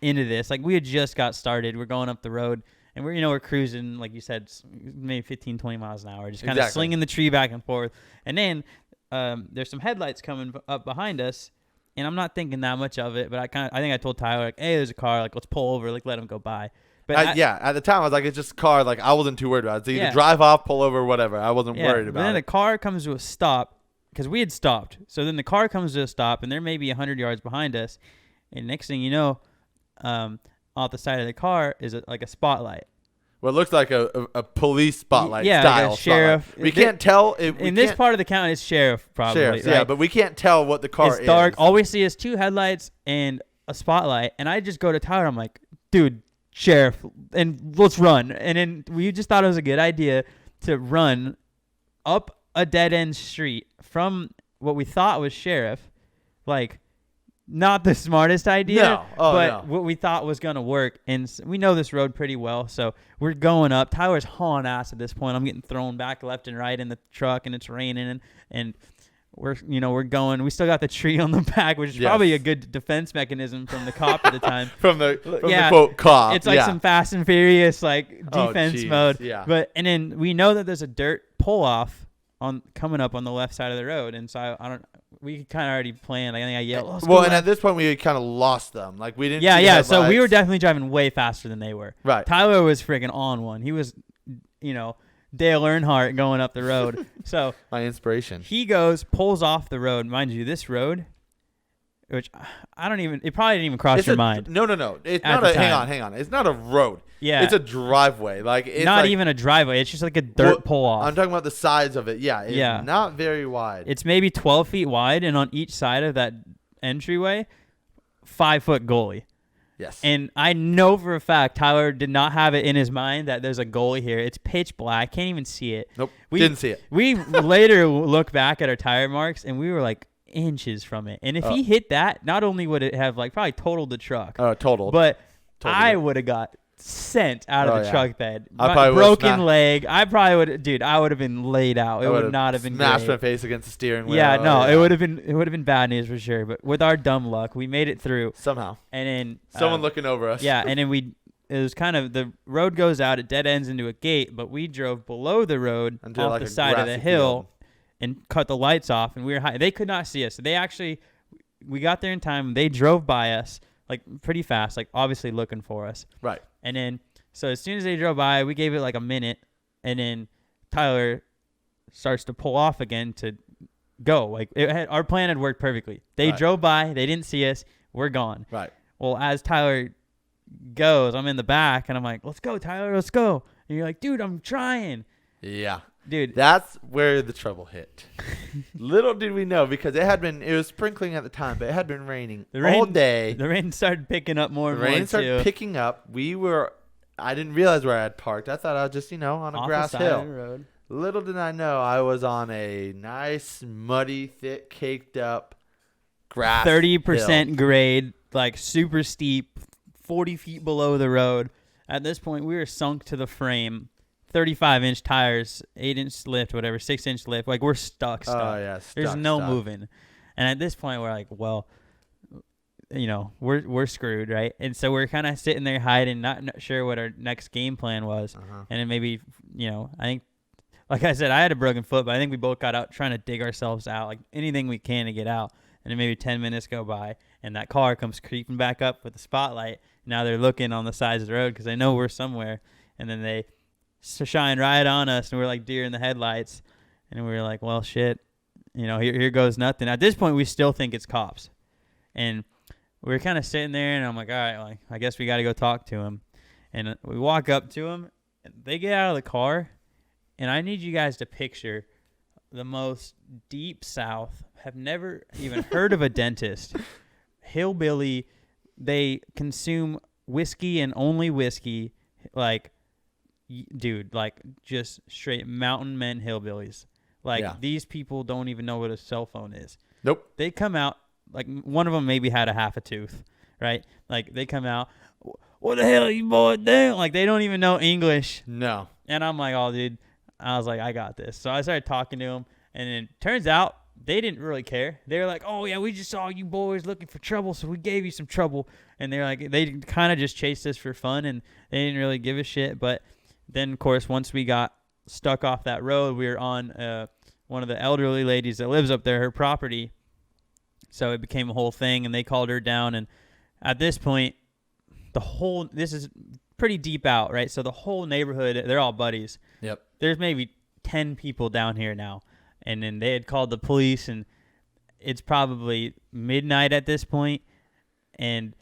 into this. Like, we had just got started. We're going up the road, and we're cruising, like you said, maybe 15, 20 miles an hour, just kind of slinging the tree back and forth. And then there's some headlights coming up behind us, and I'm not thinking that much of it, but I think I told Tyler, like, hey, there's a car, like, let's pull over, like, let him go by. But at the time, I was like, it's just a car. Like, I wasn't too worried about it. It's either drive off, pull over, whatever. I wasn't worried about it. But then the car comes to a stop, because we had stopped. So then the car comes to a stop, and they're maybe 100 yards behind us. And next thing you know, off the side of the car is like a spotlight. Well, it looks like a police spotlight style. Like a sheriff. Spotlight. We can't tell. In this part of the county, it's sheriff probably. Sheriff, right? Yeah, but we can't tell what the car is. It's dark. All we see is two headlights and a spotlight. And I just go to Tyler. I'm like, dude, sheriff, and let's run. And then we just thought it was a good idea to run up a dead-end street from what we thought was sheriff, like, not the smartest idea, what we thought was going to work. And we know this road pretty well, so we're going up. Tyler's hauling ass at this point. I'm getting thrown back left and right in the truck, and it's raining, and we're going. We still got the tree on the back, which is probably a good defense mechanism from the cop at the time. from the quote cop. It's like some Fast and Furious like defense mode. Yeah. And then we know that there's a dirt pull off coming up on the left side of the road, and so we kind of already planned. I think I yelled. And at this point we had kind of lost them. Like, we didn't. Yeah. So we were definitely driving way faster than they were. Right. Tyler was freaking on one. He was, Dale Earnhardt going up the road. So my inspiration. He pulls off the road. Mind you, this road, which it probably didn't even cross your mind. No. It's not hang on. It's not a road. Yeah. It's a driveway. Like, it's not even a driveway. It's just like a dirt pull off. I'm talking about the size of it. Yeah. It's not very wide. It's maybe 12 feet wide, and on each side of that entryway, 5-foot goalie. Yes. And I know for a fact Tyler did not have it in his mind that there's a goalie here. It's pitch black. Can't even see it. Nope. Didn't see it. We later look back at our tire marks, and we were like inches from it. And if he hit that, not only would it have like probably totaled the truck. Totaled. But Totaled I it. would have got sent out of the truck bed. I probably broken leg. I probably would, dude. I would have been laid out. It would not have been smashed great. my face against the steering wheel. Yeah, no, it would have been bad news for sure. But with our dumb luck, we made it through somehow. And then someone looking over us. Yeah, and then it was kind of the road goes out, it dead ends into a gate, but we drove below the road off like the side of the hill and cut the lights off, and we were high. They could not see us. We got there in time. They drove by us like pretty fast, like obviously looking for us. Right. And then so as soon as they drove by, we gave it like a minute, and then Tyler starts to pull off again to go. Like our plan had worked perfectly. They drove by, they didn't see us, we're gone. Right. Well, as Tyler goes, I'm in the back, and I'm like, "Let's go, Tyler, let's go." And you're like, "Dude, I'm trying." Yeah. Dude, that's where the trouble hit. Little did we know, because it was sprinkling at the time, but it had been raining all day. The rain started picking up more and more. The rain started picking up. I didn't realize where I had parked. I thought I was just, on a grass hill. Of the road. Little did I know I was on a nice, muddy, thick, caked up grass 30% hill. grade, like super steep, 40 feet below the road. At this point, we were sunk to the frame. 35-inch tires, 8-inch lift, whatever, 6-inch lift. Like, we're stuck. Oh, yeah. There's no moving. And at this point, we're like, well, we're screwed, right? And so we're kind of sitting there hiding, not sure what our next game plan was. And then maybe, I think, like I said, I had a broken foot, but I think we both got out trying to dig ourselves out, like anything we can to get out. And then maybe 10 minutes go by, and that car comes creeping back up with the spotlight. Now they're looking on the sides of the road because they know we're somewhere. And then they shine right on us, and we're like deer in the headlights. And we're like, well, shit, here goes nothing. At this point, we still think it's cops. And we're kind of sitting there, and I'm like, all right, like, I guess we got to go talk to him. And we walk up to him, and they get out of the car, and I need you guys to picture the most deep south, have never even heard of a dentist, hillbilly. They consume whiskey and only whiskey, like, dude, like just straight mountain men hillbillies. Like, these people don't even know what a cell phone is. Nope. They come out, like one of them maybe had a half a tooth, right? Like they come out, what the hell are you boys doing? Like they don't even know English. No. And I'm like, oh, dude. I was like, I got this. So I started talking to him, and then turns out they didn't really care. They were like, oh, yeah, we just saw you boys looking for trouble, so we gave you some trouble. And they're like, they kind of just chased us for fun, and they didn't really give a shit. But then, of course, once we got stuck off that road, we were on one of the elderly ladies that lives up there, her property. So it became a whole thing, and they called her down. And at this point, this is pretty deep out, right? So the whole neighborhood, they're all buddies. Yep. There's maybe 10 people down here now. And then they had called the police, and it's probably midnight at this point. And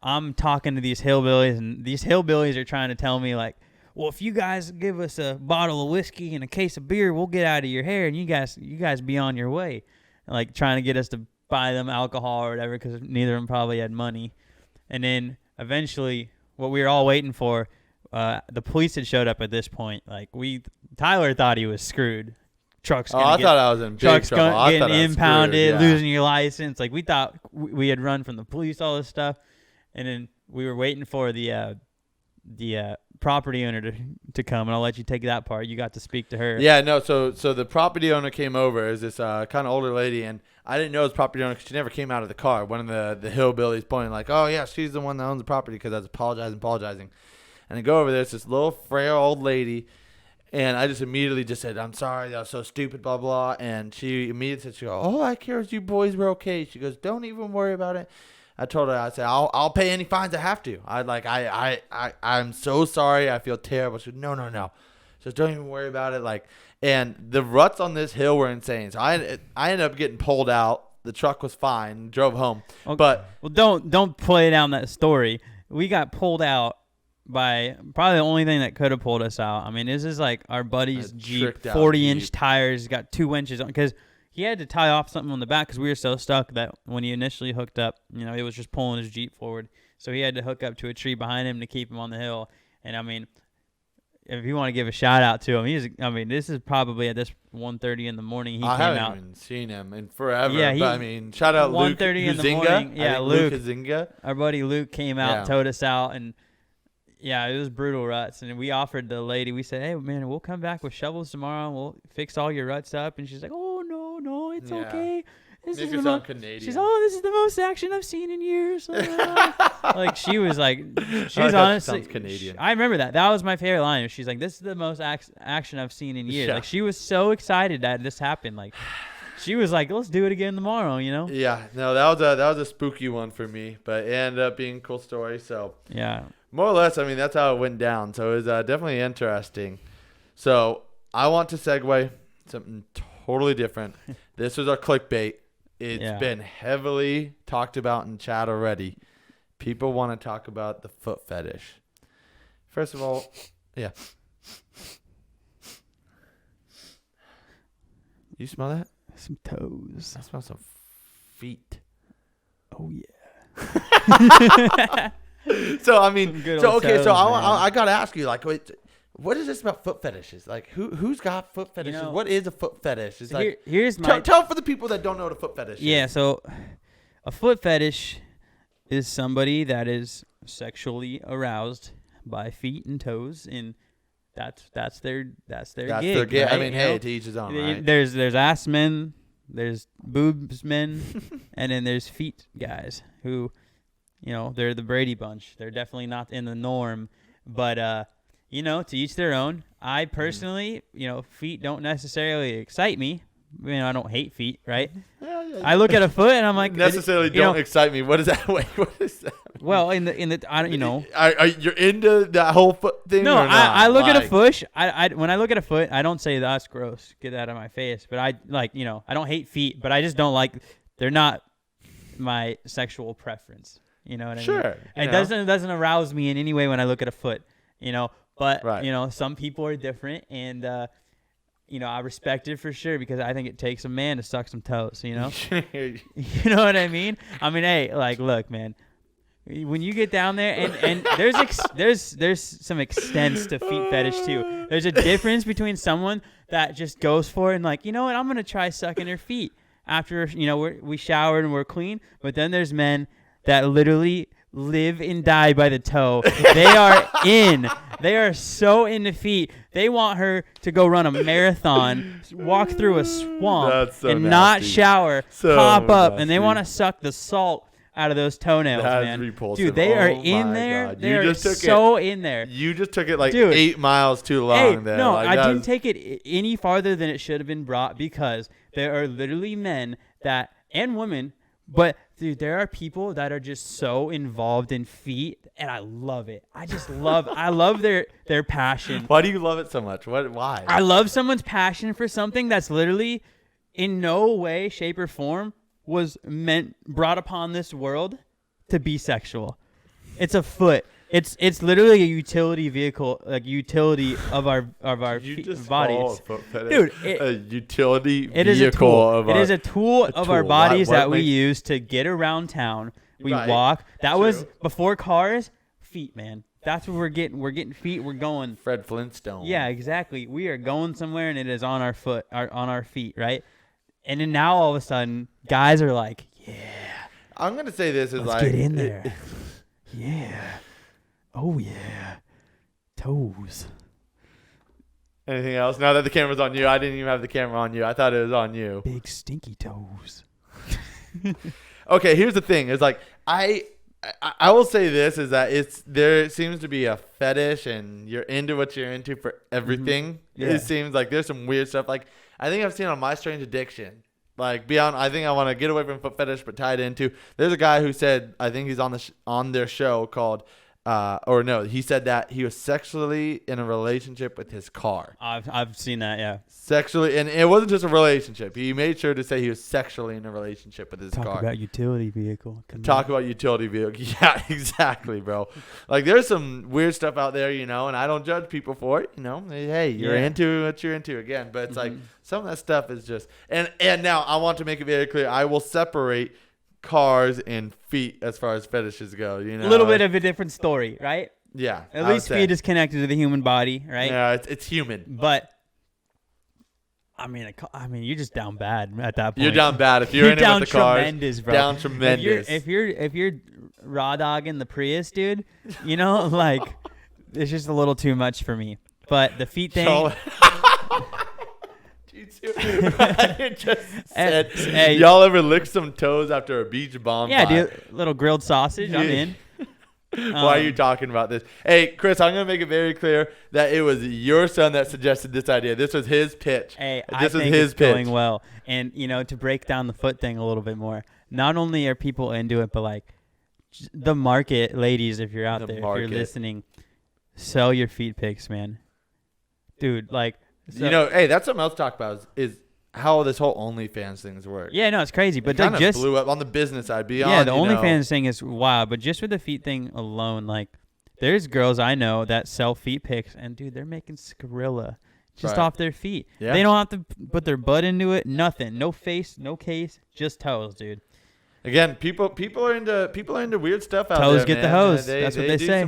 I'm talking to these hillbillies, and these hillbillies are trying to tell me, like, well, if you guys give us a bottle of whiskey and a case of beer, we'll get out of your hair, and you guys be on your way. Like, trying to get us to buy them alcohol or whatever, because neither of them probably had money. And then eventually, what we were all waiting for, the police had showed up at this point. Like, Tyler thought he was screwed. Trucks thought I was in big trucks trouble. Getting impounded, screwed, losing your license. Like, we thought we had run from the police, all this stuff. And then we were waiting for the property owner to come, and I'll let you take that part. You got to speak to her. Yeah, no, so the property owner came over. Is this kind of older lady, and I didn't know it was property owner because she never came out of the car. One of the hillbillies pointing like, oh, yeah, she's the one that owns the property, because I was apologizing. And I go over there, it's this little frail old lady, and I just immediately just said, I'm sorry, that was so stupid, blah, blah. And she immediately said, all I care is you boys were okay. She goes, don't even worry about it. I told her, I said, I'll pay any fines I have to. I'm so sorry. I feel terrible. She said, no. Just don't even worry about it. Like, and the ruts on this hill were insane. So I ended up getting pulled out. The truck was fine. Drove home. Okay. But don't play down that story. We got pulled out by probably the only thing that could have pulled us out. I mean, this is like our buddy's Jeep, 40-inch tires, got 2 winches on, because he had to tie off something on the back because we were so stuck that when he initially hooked up, it was just pulling his Jeep forward. So he had to hook up to a tree behind him to keep him on the hill. And I mean, if you want to give a shout out to him, this is probably at this 1:30 in the morning he came out. I haven't even seen him in forever. Yeah, but shout out Luke 1:30 in the Huizinga. morning. Yeah, Luke Huizinga. Our buddy Luke came out, towed us out, and yeah, it was brutal ruts. And we offered the lady, we said, hey, man, we'll come back with shovels tomorrow and we'll fix all your ruts up. And she's like, oh, no, it's okay. This Make is her sound Canadian. She's, this is the most action I've seen in years. Like, she was like, she's honestly. Sounds Canadian. I remember that. That was my favorite line. She's like, this is the most action I've seen in years. Yeah. Like, she was so excited that this happened. Like, she was like, let's do it again tomorrow, Yeah, no, that was a spooky one for me, but it ended up being a cool story. So yeah. More or less, that's how it went down. So it was definitely interesting. So I want to segue something totally different. This was our clickbait. It's been heavily talked about in chat already. People want to talk about the foot fetish. First of all, yeah. You smell that? Some toes. I smell some feet. Oh, yeah. So I gotta ask you, like, wait, what is this about foot fetishes? Like, who's got foot fetishes? What is a foot fetish? It's like, here's tell for the people that don't know what a foot fetish is. Yeah, so a foot fetish is somebody that is sexually aroused by feet and toes, and that's their gig. That's their gig. Right? Hey, to each his own, right? There's ass men, there's boobs men, and then there's feet guys who, they're the Brady Bunch. They're definitely not in the norm, but to each their own. I personally, feet don't necessarily excite me. I don't hate feet, right? Yeah. I look at a foot and I'm like, necessarily don't excite me. What is that? Wait, what is that? Well, in the I don't, you're into that whole foot thing? No, or not? I look at a foot. When I look at a foot, I don't say that's gross. Get that out of my face. But I I don't hate feet, but I just don't like. They're not my sexual preference. You know what I mean? Sure. It doesn't arouse me in any way when I look at a foot. But right. Some people are different, and I respect it for sure because I think it takes a man to suck some toes. You know what I mean? Hey, like, look, man. When you get down there, and there's some extents to feet fetish too. There's a difference between someone that just goes for it and like, I'm gonna try sucking her feet after we showered and we're clean. But then there's men that literally live and die by the toe. They are so into feet. They want her to go run a marathon, walk through a swamp, and not shower, pop up, and they want to suck the salt out of those toenails, man. Repulsive. Dude, they are in there. God. They are so in there. You just took it like 8 miles too long there. No, like, I didn't take it any farther than it should have been brought because there are literally men and women, but dude, there are people that are just so involved in feet, and I love it. I love their passion. Why do you love it so much? Why? I love someone's passion for something that's literally in no way, shape, or form was brought upon this world to be sexual. It's a foot. It's literally a utility vehicle, like utility of our bodies. Dude, a utility it is vehicle. It is a tool of our bodies that we use to get around town. We walk. That was before cars. Feet, man. That's what we're getting. We're getting feet. We're going. Fred Flintstone. Yeah, exactly. We are going somewhere, and it is on our on our feet, right? And then now all of a sudden, guys are like, yeah. I'm gonna say this is let's get in there. Yeah. Oh, yeah. Toes. Anything else? Now that the camera's on you, I didn't even have the camera on you. I thought it was on you. Big stinky toes. Okay, here's the thing. It's like, I will say this is that there seems to be a fetish and you're into what you're into for everything. Mm-hmm. Yeah. It seems like there's some weird stuff. Like, I think I've seen on My Strange Addiction. Like, I think I want to get away from foot fetish, but tie it into. There's a guy who said, I think he's on their show called or no, he said that he was sexually in a relationship with his car. I've seen that, yeah. Sexually, and it wasn't just a relationship. He made sure to say he was sexually in a relationship with his car. Talk about utility vehicle. Talk about utility vehicle. Yeah, exactly, bro. Like, there's some weird stuff out there, and I don't judge people for it. Hey, you're into what you're into again. But it's like some of that stuff is just, and now I want to make it very clear. I will separate cars and feet as far as fetishes go. A little bit of a different story, right? Yeah. At least feet is connected to the human body, right? Yeah, it's human. But I mean, you're just down bad at that point. You're down bad if you're in it with the cars. Tremendous, bro. Down tremendous. If you're raw dogging the Prius, dude, like it's just a little too much for me. But the feet thing. Just said, hey, y'all ever lick some toes after a beach bonfire? Yeah, dude. Little grilled sausage. I'm in. Why are you talking about this? Hey, Chris, I'm going to make it very clear that it was your son that suggested this idea. This was his pitch. Hey, I think it's going well. And, to break down the foot thing a little bit more, not only are people into it, but, like, the market, ladies, if you're out there, if you're listening, sell your feet pics, man. Dude, like. So, hey, that's something else to talk about is how this whole OnlyFans things work. Yeah, no, it's crazy. But it kind of blew up on the business side. The OnlyFans thing is wild. But just for the feet thing alone, like, there's girls I know that sell feet pics, and, dude, they're making Skrilla just off their feet. Yeah. They don't have to put their butt into it, nothing. No face, no case, just toes, dude. Again, people are into weird stuff out there. Toes get the hose. That's what they say. They do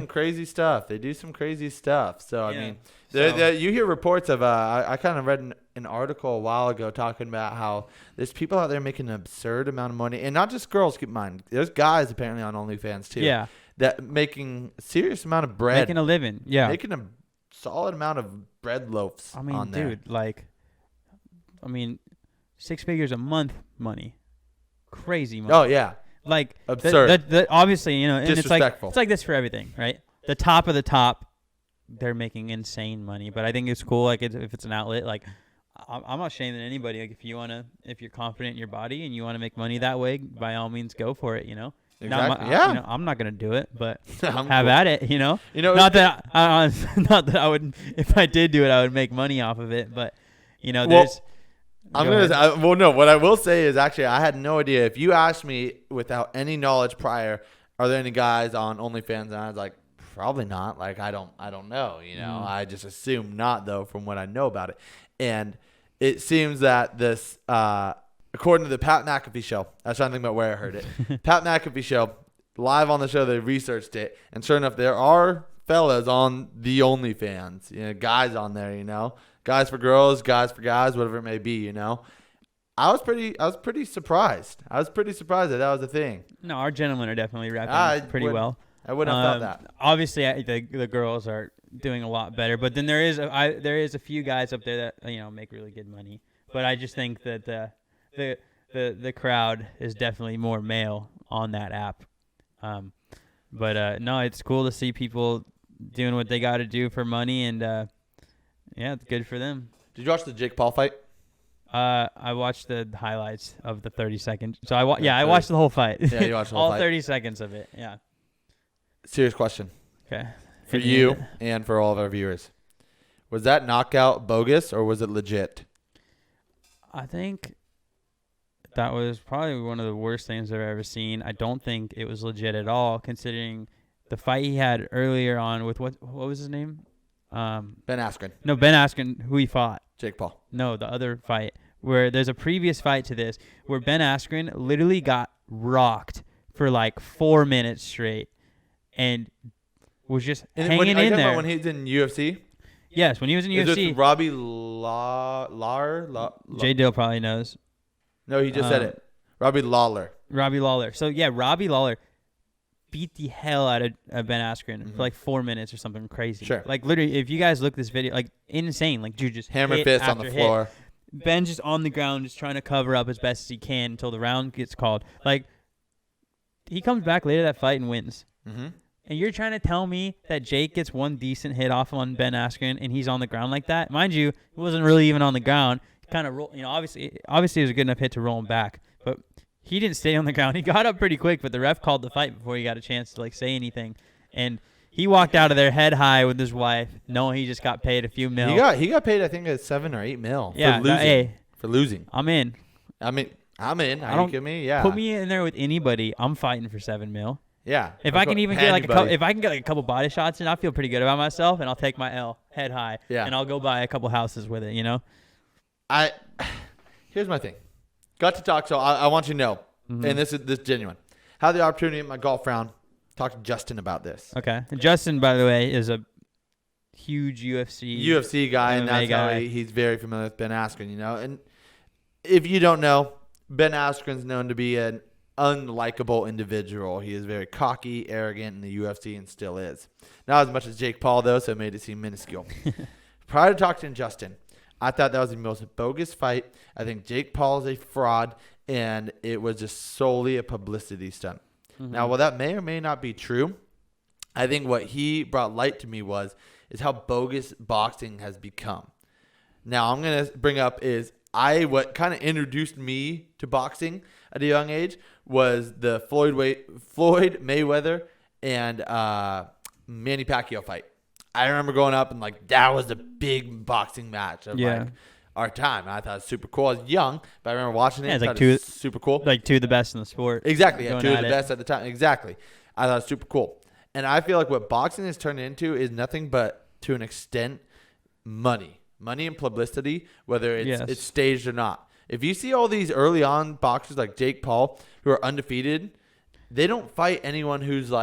some crazy stuff. So, I mean, you hear reports of, I kind of read an article a while ago talking about how there's people out there making an absurd amount of money. And not just girls, keep in mind. There's guys apparently on OnlyFans too. Yeah. That making a serious amount of bread. Making a living. Yeah. Making a solid amount of bread loaves on there. Dude, 6 figures a month money. Crazy money. Oh, yeah. Like, absurd. Obviously, and disrespectful. It's like this for everything, right? The top of the top, they're making insane money. But I think it's cool, like, if it's an outlet. Like, I'm not shaming anybody. Like, if you're confident in your body and you want to make money that way, by all means, go for it, Exactly. I'm not gonna do it, but have cool. at it. Not that I would. If I did do it, I would make money off of it. But there's. What I will say is actually I had no idea. If you asked me without any knowledge prior, are there any guys on OnlyFans? And I was like, probably not. Like, I don't know. I just assume not, though, from what I know about it. And it seems that this, according to the Pat McAfee show, I was trying to think about where I heard it. Pat McAfee show, live on the show, they researched it, and sure enough, there are fellas on the OnlyFans. Guys on there. Guys for girls, guys for guys, whatever it may be, I was pretty surprised. I was pretty surprised that was a thing. No, our gentlemen are definitely rapping pretty well. I wouldn't have thought that. Obviously, the girls are doing a lot better, but then there is a few guys up there that make really good money. But I just think that the crowd is definitely more male on that app. But no, it's cool to see people doing what they got to do for money, and yeah, it's good for them. Did you watch the Jake Paul fight? I watched the highlights of the 30 seconds. So I watched the whole fight. Yeah, you watched the whole all fight. 30 seconds of it. Yeah. Serious question. Okay. For you and for all of our viewers. Was that knockout bogus or was it legit? I think that was probably one of the worst things I've ever seen. I don't think it was legit at all, considering the fight he had earlier on with what was his name? Ben Askren. No, Ben Askren, who he fought. Jake Paul. No, the other fight where there's a previous fight to this where Ben Askren literally got rocked for like 4 minutes straight and was just hanging in there. Are you talking about when he was in UFC? Yes, when he was in UFC. Is it Robbie Lawler? J Dill probably knows. No, he just said it. Robbie Lawler. Robbie Lawler. So, yeah, Robbie Lawler beat the hell out of Ben Askren for like 4 minutes or something crazy. Sure. Like, literally, if you guys look this video, like, insane. Like, dude just hammer fist on the floor. Ben just on the ground just trying to cover up as best as he can until the round gets called. Like, he comes back later that fight and wins. Mm-hmm. And you're trying to tell me that Jake gets one decent hit off on Ben Askren and he's on the ground like that? Mind you, he wasn't really even on the ground. He kind of rolled, obviously it was a good enough hit to roll him back. But he didn't stay on the ground. He got up pretty quick, but the ref called the fight before he got a chance to, like, say anything. And He walked out of there head high with his wife, knowing he just got paid a few mil. He got paid, I think, at $7 or $8 mil Yeah, for losing. I'm in. I mean, I'm in. Are you kidding me? Yeah. Put me in there with anybody. I'm fighting for $7 mil. Yeah. If I can even get a couple body shots in, I feel pretty good about myself, and I'll take my L head high. Yeah. And I'll go buy a couple houses with it. Here's my thing. Got to talk. So I want you to know, and this is genuine. Had the opportunity at my golf round. Talk to Justin about this. Okay. And Justin, by the way, is a huge UFC guy, and that's how he's very familiar with Ben Askren, And if you don't know, Ben Askren's known to be an unlikable individual. He is very cocky, arrogant in the UFC, and still is. Not as much as Jake Paul, though, so it made it seem minuscule. Prior to talking to Justin, I thought that was the most bogus fight. I think Jake Paul is a fraud, and it was just solely a publicity stunt. Now, while that may or may not be true, I think what he brought light to me is how bogus boxing has become. Now, I'm going to bring up what kind of introduced me to boxing at a young age was the Floyd Mayweather and Manny Pacquiao fight. I remember growing up and that was the big boxing match of our time. I thought it was super cool. I was young, but I remember watching it. Yeah, it was super cool. Like two of the best in the sport. Exactly. Yeah, two of the best at the time. Exactly. I thought it was super cool. And I feel like what boxing has turned into is nothing but, to an extent, money. Money and publicity, whether it's staged or not. If you see all these early on boxers like Jake Paul who are undefeated, they don't fight anyone who's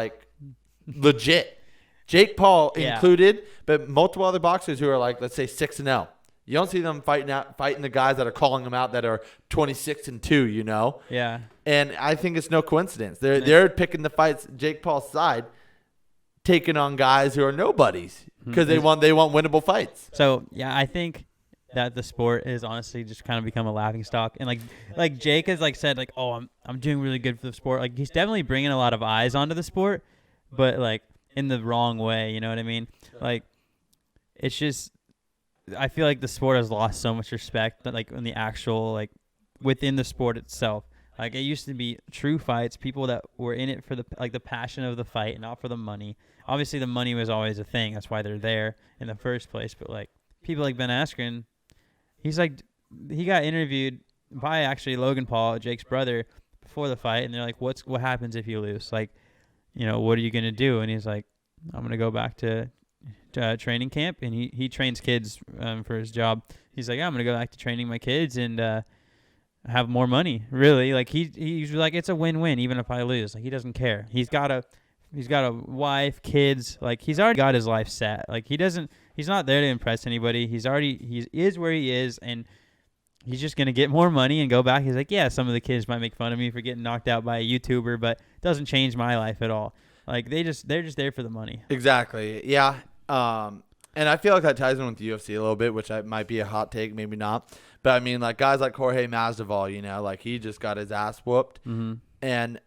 legit. Jake Paul included, but multiple other boxers who are let's say 6-0. You don't see them fighting the guys that are calling them out that are 26-2, Yeah. And I think it's no coincidence. They're picking the fights Jake Paul's side, taking on guys who are nobodies because they want winnable fights. So I think that the sport is honestly just kind of become a laughing stock, and like Jake has said oh I'm doing really good for the sport. He's definitely bringing a lot of eyes onto the sport, but in the wrong way. You know what I mean? It's just. I feel like the sport has lost so much respect, in the actual, within the sport itself. It used to be true fights, people that were in it for the passion of the fight, not for the money. Obviously, the money was always a thing. That's why they're there in the first place. But, people like Ben Askren, he got interviewed by actually Logan Paul, Jake's brother, before the fight. And they're like, what happens if you lose? What are you going to do? And he's like, I'm going to go back to training camp, and he trains kids for his job. He's like, I'm gonna go back to training my kids and have more money. Really, he's like, it's a win-win even if I lose. He doesn't care. He's got a wife, kids. He's already got his life set. He's not there to impress anybody. He is where he is, and he's just gonna get more money and go back. He's like, yeah, some of the kids might make fun of me for getting knocked out by a YouTuber, but it doesn't change my life at all. They're just there for the money. Exactly. Yeah. And I feel like that ties in with the UFC a little bit, which might be a hot take, maybe not. But I mean, guys like Jorge Masvidal, he just got his ass whooped. Mm-hmm. And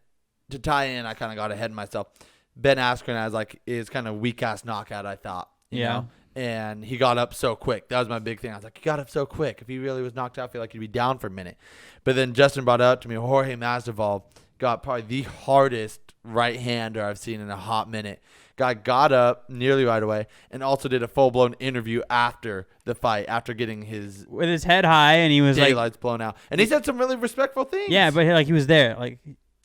to tie in, I kind of got ahead of myself. Ben Askren has his kind of weak ass knockout, I thought. You know? And he got up so quick. That was my big thing. I was like, he got up so quick. If he really was knocked out, I feel like he'd be down for a minute. But then Justin brought up to me, Jorge Masvidal got probably the hardest right-hander I've seen in a hot minute. Guy got up nearly right away and also did a full-blown interview after the fight, after getting with his head high, and he was daylights blown out. And he said some really respectful things. Yeah, but he was there.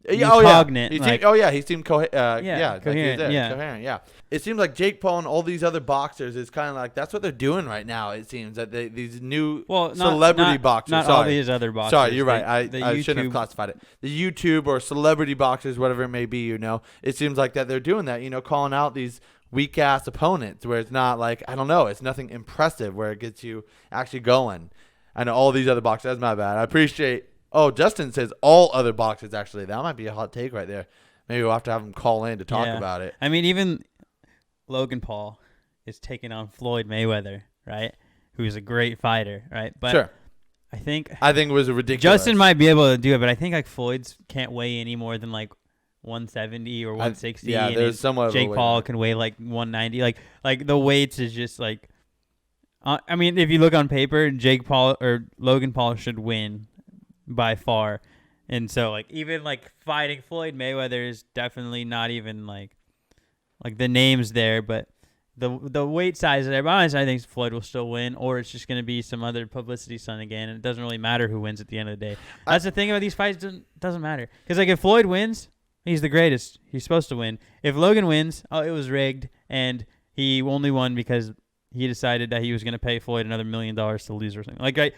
He was cognate. He seemed coherent. Coherent. Yeah. It seems like Jake Paul and all these other boxers is kind of that's what they're doing right now. It seems that these new celebrity boxers. Not all these other boxers. Sorry, you're right. I shouldn't have classified it. The YouTube or celebrity boxers, whatever it may be. It seems like that they're doing that. Calling out these weak ass opponents where it's not I don't know. It's nothing impressive where it gets you actually going. I know all these other boxers. That's my bad. I appreciate. Oh, Justin says all other boxers, actually. That might be a hot take right there. Maybe we'll have to have him call in to talk about it. I mean, even Logan Paul is taking on Floyd Mayweather, right? Who's a great fighter, right? But sure. I think it was a ridiculous. Justin might be able to do it, but I think Floyd's can't weigh any more than 170 or 160. Yeah, there's somewhat. Jake Paul can weigh 190. Like the weights is just I mean, if you look on paper, Jake Paul or Logan Paul should win by far. And so even fighting Floyd Mayweather is definitely not even like the names there, but the weight size there. But honestly, I think Floyd will still win, or it's just going to be some other publicity stunt again, and it doesn't really matter who wins at the end of the day. That's the thing about these fights. Doesn't matter, because like if Floyd wins, he's the greatest. He's supposed to win. If Logan wins, oh, it was rigged, and he only won because he decided that he was going to pay Floyd another $1 million to lose or something.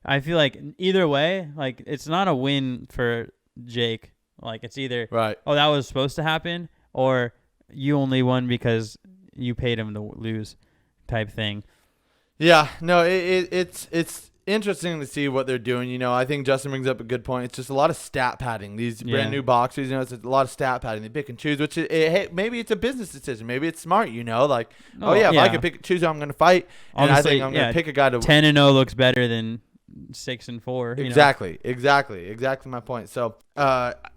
I feel like either way, like it's not a win for Jake. Like it's either right. Oh, that was supposed to happen, or you only won because you paid him to lose, type thing. Yeah, no, it's interesting to see what they're doing. You know, I think Justin brings up a good point. It's just a lot of stat padding. These brand new boxers, you know, it's a lot of stat padding. They pick and choose, which hey, maybe it's a business decision. Maybe it's smart, you know, like, if I can pick and choose who I'm going to fight, and obviously, I think I'm going to pick a guy to 10-0 looks better than 6-4. Exactly my point. So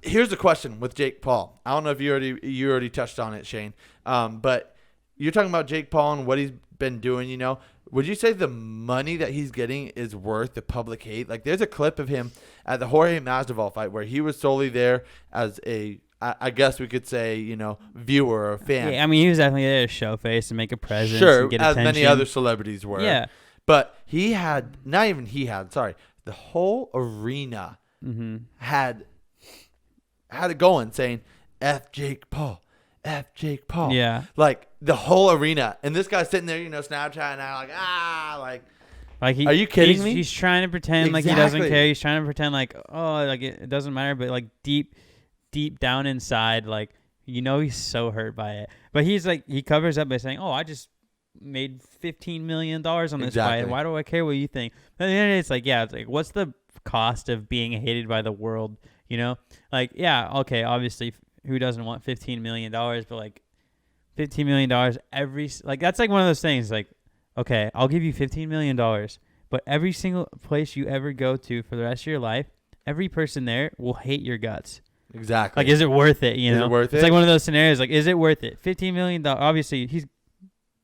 here's a question with Jake Paul. I don't know if you already touched on it, Shane, but you're talking about Jake Paul and what he's been doing, you know. Would you say the money that he's getting is worth the public hate? Like, there's a clip of him at the Jorge Masvidal fight where he was solely there as I guess we could say, you know, viewer or fan. Yeah, I mean, he was definitely there to show face and make a presence. Sure, and get as attention. many other celebrities were. Yeah. But the whole arena had it going, saying, F Jake Paul. F Jake Paul. Yeah. Like the whole arena. And this guy's sitting there, you know, Snapchat and like, are you kidding me? He's trying to pretend like he doesn't care. He's trying to pretend like, oh, like it doesn't matter. But like deep down inside, like, you know, he's so hurt by it. But he's like, he covers up by saying, oh, I just made $15 million on this fight. Why do I care what you think? But then it's like, yeah, it's like, what's the cost of being hated by the world? You know, like, yeah, okay, obviously, who doesn't want $15 million? But like, $15 million that's like one of those things. Like, okay, I'll give you $15 million, but every single place you ever go to for the rest of your life, every person there will hate your guts. Exactly. Like, is it worth it? You know, is it worth it? It's like one of those scenarios. Like, is it worth it? $15 million. Obviously, he's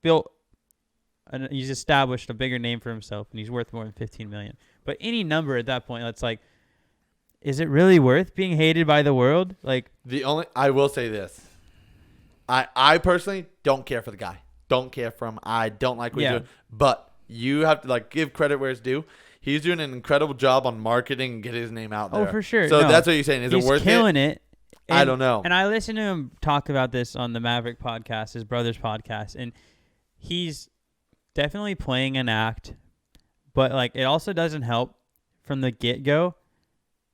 built. He's established a bigger name for himself, and he's worth more than $15 million. But any number at that point, that's like, is it really worth being hated by the world? Like, I will say this. I personally don't care for the guy. Don't care for him. I don't like what he's doing. But you have to like give credit where it's due. He's doing an incredible job on marketing and getting his name out there. Oh, for sure. So that's what you're saying. Is it worth it? He's killing it. I don't know. And I listened to him talk about this on the Maverick podcast, his brother's podcast, and he's definitely playing an act, but like it also doesn't help from the get-go.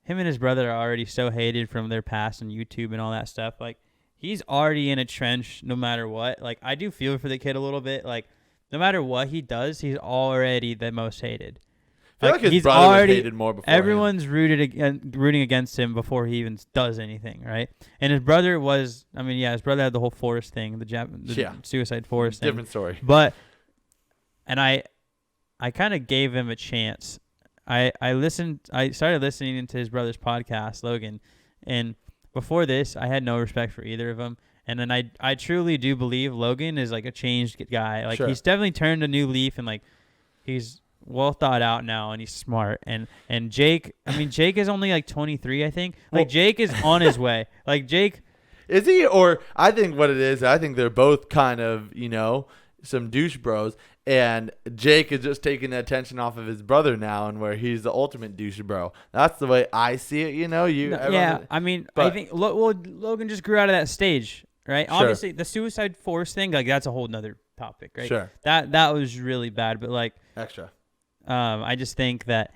Him and his brother are already so hated from their past on YouTube and all that stuff. Like, he's already in a trench no matter what. Like, I do feel for the kid a little bit. Like, no matter what he does, he's already the most hated. I feel like his brother was hated more before everyone's rooting against him before he even does anything, right? And his brother his brother had the whole forest thing, the suicide forest thing. Different story. But, and I kind of gave him a chance. I started listening to his brother's podcast, Logan, and before this, I had no respect for either of them. And then I truly do believe Logan is like a changed guy. Like, he's definitely turned a new leaf, and like, he's well thought out now, and he's smart. And Jake, Jake is only like 23, I think. Like, Jake is on his way. Like, Jake, is he? Or I think what it is, I think they're both kind of, you know, some douche bros. And Jake is just taking the attention off of his brother now, and where he's the ultimate douche bro. That's the way I see it. You know, I think Logan just grew out of that stage, right? Sure. Obviously, the suicide force thing, like, that's a whole nother topic, right? Sure. That was really bad, but like extra. I just think that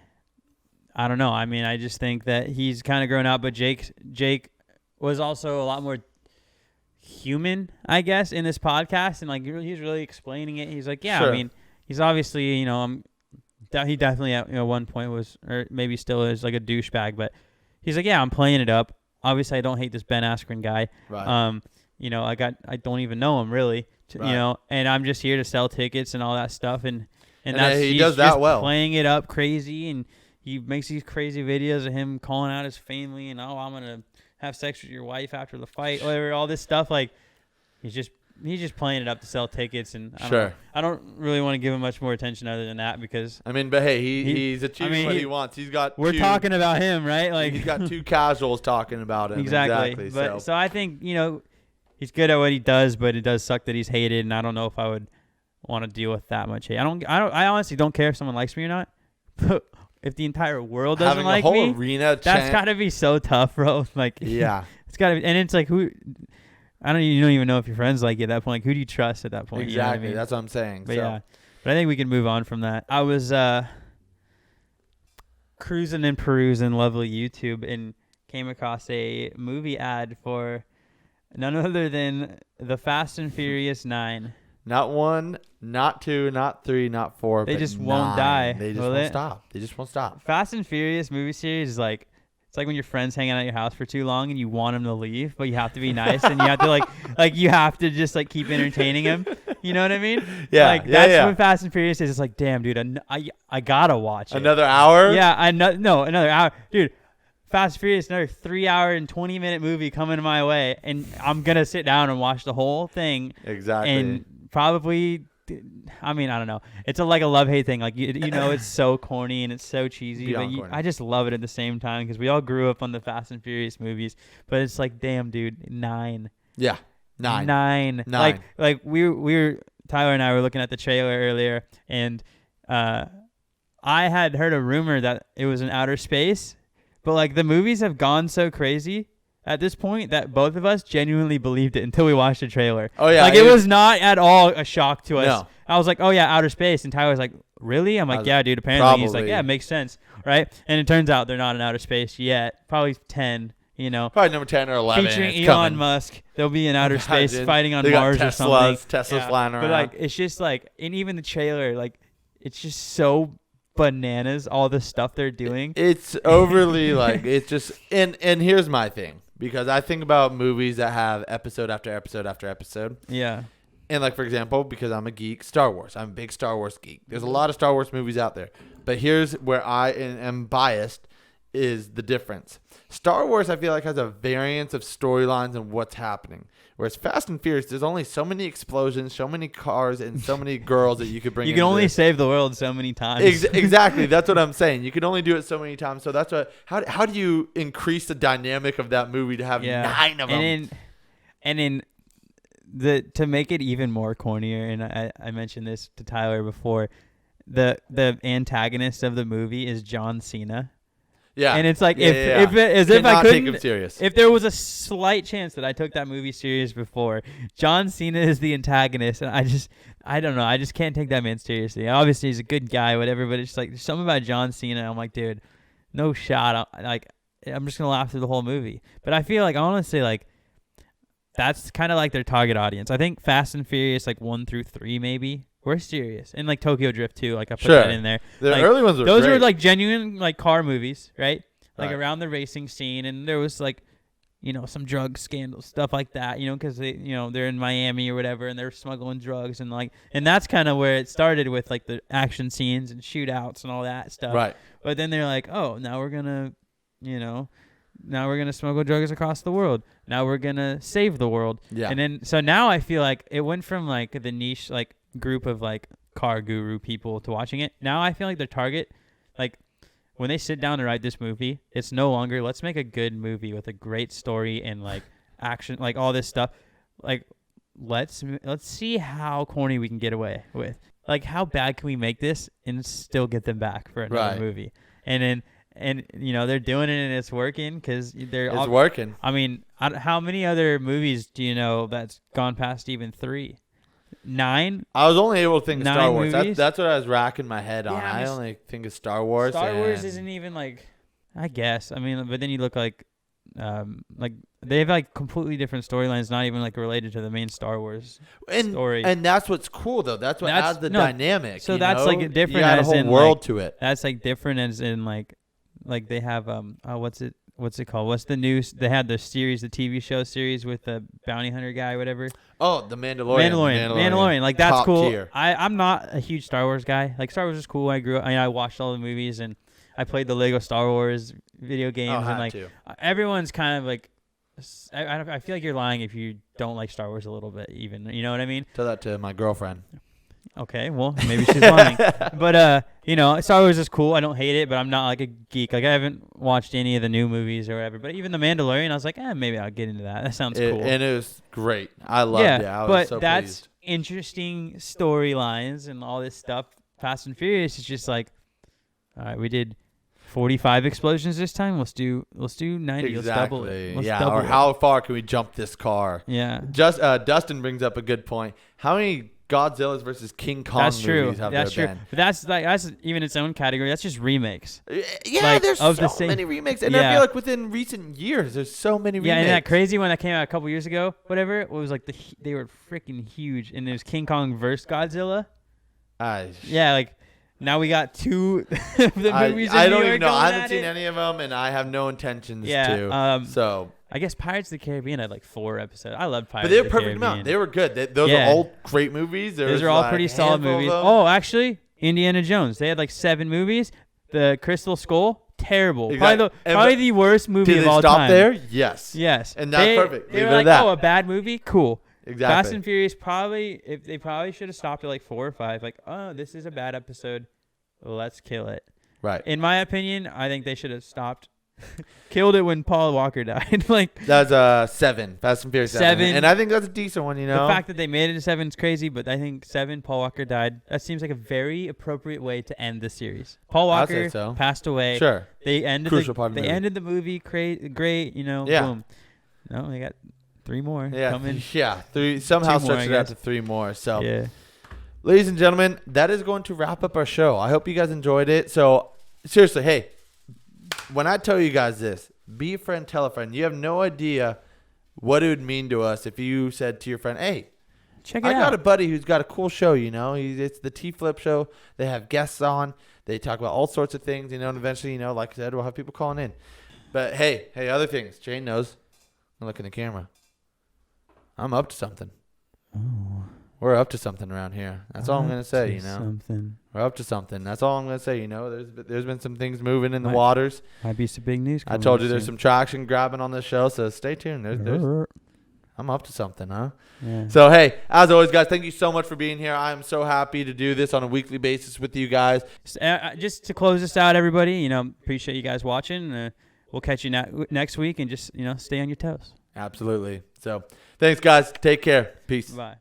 I don't know. I just think that he's kind of grown out, but Jake was also a lot more human, I guess, in this podcast, and like he's really explaining it. He's like, he's obviously, you know, he definitely at one point was, or maybe still is, like a douchebag, but he's like, I'm playing it up. Obviously, I don't hate this Ben Askren guy. Right. You know, I don't even know him really, right. You know, and I'm just here to sell tickets and all that stuff, and that's he does that well, playing it up crazy, and he makes these crazy videos of him calling out his family, and I'm gonna have sex with your wife after the fight, whatever, all this stuff. Like, he's just playing it up to sell tickets, and I don't really want to give him much more attention other than that, because but hey, he's achieving what he wants. He's got talking about him, right? Like, he's got two casuals talking about him. Exactly. So I think, you know, he's good at what he does, but it does suck that he's hated, and I don't know if I would want to deal with that much hate. I honestly don't care if someone likes me or not. But if the entire world doesn't Having like a whole me, arena that's got to be so tough, bro. Like, yeah. it's got to be, and it's like, who, you don't even know if your friends like you at that point. Like, who do you trust at that point? Exactly. You know what I mean? That's what I'm saying. But so. yeah, but I think we can move on from that. I was cruising and perusing lovely YouTube and came across a movie ad for none other than the Fast and Furious 9. Not 1, not 2, not 3, not 4. They but just 9. won't die. They just will won't they? stop. They just won't stop. Fast and Furious movie series is like, it's like when your friends hang out at your house for too long and you want them to leave, but you have to be nice and you have to like you have to just like keep entertaining them. You know what I mean? Yeah. Like that's what Fast and Furious is. It's like, damn, dude, I gotta watch it. Another hour? Yeah, another hour, dude. Fast and Furious, another 3-hour and 20-minute movie coming my way, and I'm gonna sit down and watch the whole thing. Exactly. And probably, I mean, I don't know. It's like a love-hate thing. Like you know, it's so corny and it's so cheesy, but I just love it at the same time because we all grew up on the Fast and Furious movies. But it's like, damn, dude, 9. Yeah, 9. Like we were Tyler and I were looking at the trailer earlier, and I had heard a rumor that it was in outer space, but like the movies have gone so crazy at this point that both of us genuinely believed it until we watched the trailer. Oh yeah, like it was not at all a shock to us. No. I was like, oh yeah, outer space, and Tyler was like, really? I'm like, yeah, dude. Apparently, he's like, yeah, it makes sense, right? And it turns out they're not in outer space yet. Probably 10. You know, probably number 10 or 11. Featuring Elon Musk, they'll be in outer space fighting on Mars or something. Teslas flying around. But like, it's just like, and even the trailer, like, it's just so bananas. All the stuff they're doing. It's overly like it's just. And here's my thing, because I think about movies that have episode after episode after episode. Yeah. And like, for example, because I'm a geek, Star Wars. I'm a big Star Wars geek. There's a lot of Star Wars movies out there, but here's where I am biased. Is the difference. Star Wars, I feel like, has a variance of storylines and what's happening. Whereas Fast and Furious, there's only so many explosions, so many cars, and so many girls that you could bring. You can only save the world so many times. Exactly. That's what I'm saying. You can only do it so many times. So that's what. How do you increase the dynamic of that movie to have 9 of them? To make it even more cornier, and I mentioned this to Tyler before, the antagonist of the movie is John Cena. Yeah, and it's like if I couldn't take him serious. If there was a slight chance that I took that movie serious before, John Cena is the antagonist, and I don't know, I just can't take that man seriously. Obviously, he's a good guy, whatever, but it's like there's something about John Cena. I'm like, dude, no shot. I'm just gonna laugh through the whole movie. But I feel like honestly, like that's kind of like their target audience. I think Fast and Furious, like 1 through 3, maybe. We're serious. And like Tokyo Drift too, like I put that in there. The like, early ones were those great. were like genuine like car movies, right? Like Right. around the racing scene, and there was like, you know, some drug scandals, stuff like that, you know, because they, you know, they're in Miami or whatever, and they're smuggling drugs, and like, and that's kind of where it started with like the action scenes and shootouts and all that stuff. Right. But then they're like, oh, now we're gonna, you know, now we're gonna smuggle drugs across the world. Now we're gonna save the world. Yeah. And then so now I feel like it went from like the niche like group of like car guru people to watching it. Now I feel like their target, like when they sit down to write this movie, it's no longer let's make a good movie with a great story and like action, like all this stuff. Like let's see how corny we can get away with. Like how bad can we make this and still get them back for another movie? And you know they're doing it and it's working because it's working. I mean, how many other movies do you know that's gone past even 3? 9? I was only able to think of Star Wars. Movies? That's what I was racking my head on. Yeah, I only think of Star Wars. Star Wars isn't even like, I guess. I mean, but then you look like they have like completely different storylines, not even like related to the main Star Wars story. And that's what's cool though. That's what adds the dynamic. So that's like different. You got a whole world to it. That's like different as in like they have what's it called? What's the news? They had the series, the TV show series with the bounty hunter guy, whatever. Oh, the Mandalorian. Like that's cool. Tier. I'm not a huge Star Wars guy. Like Star Wars is cool. I watched all the movies and I played the Lego Star Wars video games and like everyone's kind of like. I feel like you're lying if you don't like Star Wars a little bit, even. You know what I mean? Tell that to my girlfriend. Okay, well, maybe she's lying. But, Star Wars is cool. I don't hate it, but I'm not like a geek. Like, I haven't watched any of the new movies or whatever. But even The Mandalorian, I was like, maybe I'll get into that. That sounds cool. And it was great. I loved it. I was so that's pleased. interesting storylines and all this stuff. Fast and Furious is just like, all right, we did 45 explosions this time. Let's do 90. Let's double it. Let's double or it. how far can we jump this car? Yeah. Just Dustin brings up a good point. How many Godzilla's versus King Kong movies have That's there true. been? But that's even its own category. That's just remakes. Yeah, Like, there's of so the same- many remakes, and Yeah. I feel like within recent years, there's so many remakes. Yeah, and that crazy one that came out a couple years ago, whatever, it was like they were freaking huge, and it was King Kong versus Godzilla. Yeah, like now we got two of the movies. I in don't New even York know. I going haven't at seen it. any of them, and I have no intentions Yeah, to. So, I guess Pirates of the Caribbean had like 4 episodes. I loved Pirates. but they of were the perfect Caribbean. amount. They were good. Those Yeah. are all great movies. Those are all pretty solid movies. Oh, actually, Indiana Jones. They had like 7 movies. The Crystal Skull, terrible. Exactly. Probably the worst movie Did of they all stop time. there? Yes. Yes. And that's perfect. They Leave were it at like, that. a bad movie? Cool. Exactly. Fast and Furious they probably should have stopped at like 4 or 5. Like, oh, this is a bad episode. Let's kill it. Right. In my opinion, I think they should have stopped. Killed it when Paul Walker died. Like That's 7. Fast and Furious 7. 7. And I think that's a decent one, you know? the fact that they made it to 7 is crazy, but I think 7, Paul Walker died. That seems like a very appropriate way to end the series. Paul I'd say Walker so. passed away. Sure. They ended Crucial part of the they movie. ended the movie great, Yeah. boom. No, they got 3 more Yeah. coming. Yeah. 3. Somehow 2 more, stretched I it out guess. to 3 more. So, Yeah. ladies and gentlemen, that is going to wrap up our show. I hope you guys enjoyed it. So, seriously, hey, when I tell you guys this, be a friend, tell a friend. You have no idea what it would mean to us if you said to your friend, hey, Check it I out. got a buddy who's got a cool show, you know. It's the Tflip Show. They have guests on. They talk about all sorts of things, you know, and eventually, you know, like I said, we'll have people calling in. But, hey, other things. Jane knows. I look in the camera. I'm up to something. Oh, We're up to something around here. That's all I'm going to say, you know. Something. We're up to something. That's all I'm going to say, you know. There's been some things moving in the Might- waters. Might be some big news. I told you there's some traction grabbing on this show, so stay tuned. I'm up to something, huh? Yeah. So, hey, as always, guys, thank you so much for being here. I'm so happy to do this on a weekly basis with you guys. Just to close this out, everybody, appreciate you guys watching. We'll catch you next week, and just, stay on your toes. Absolutely. So, thanks, guys. Take care. Peace. Bye.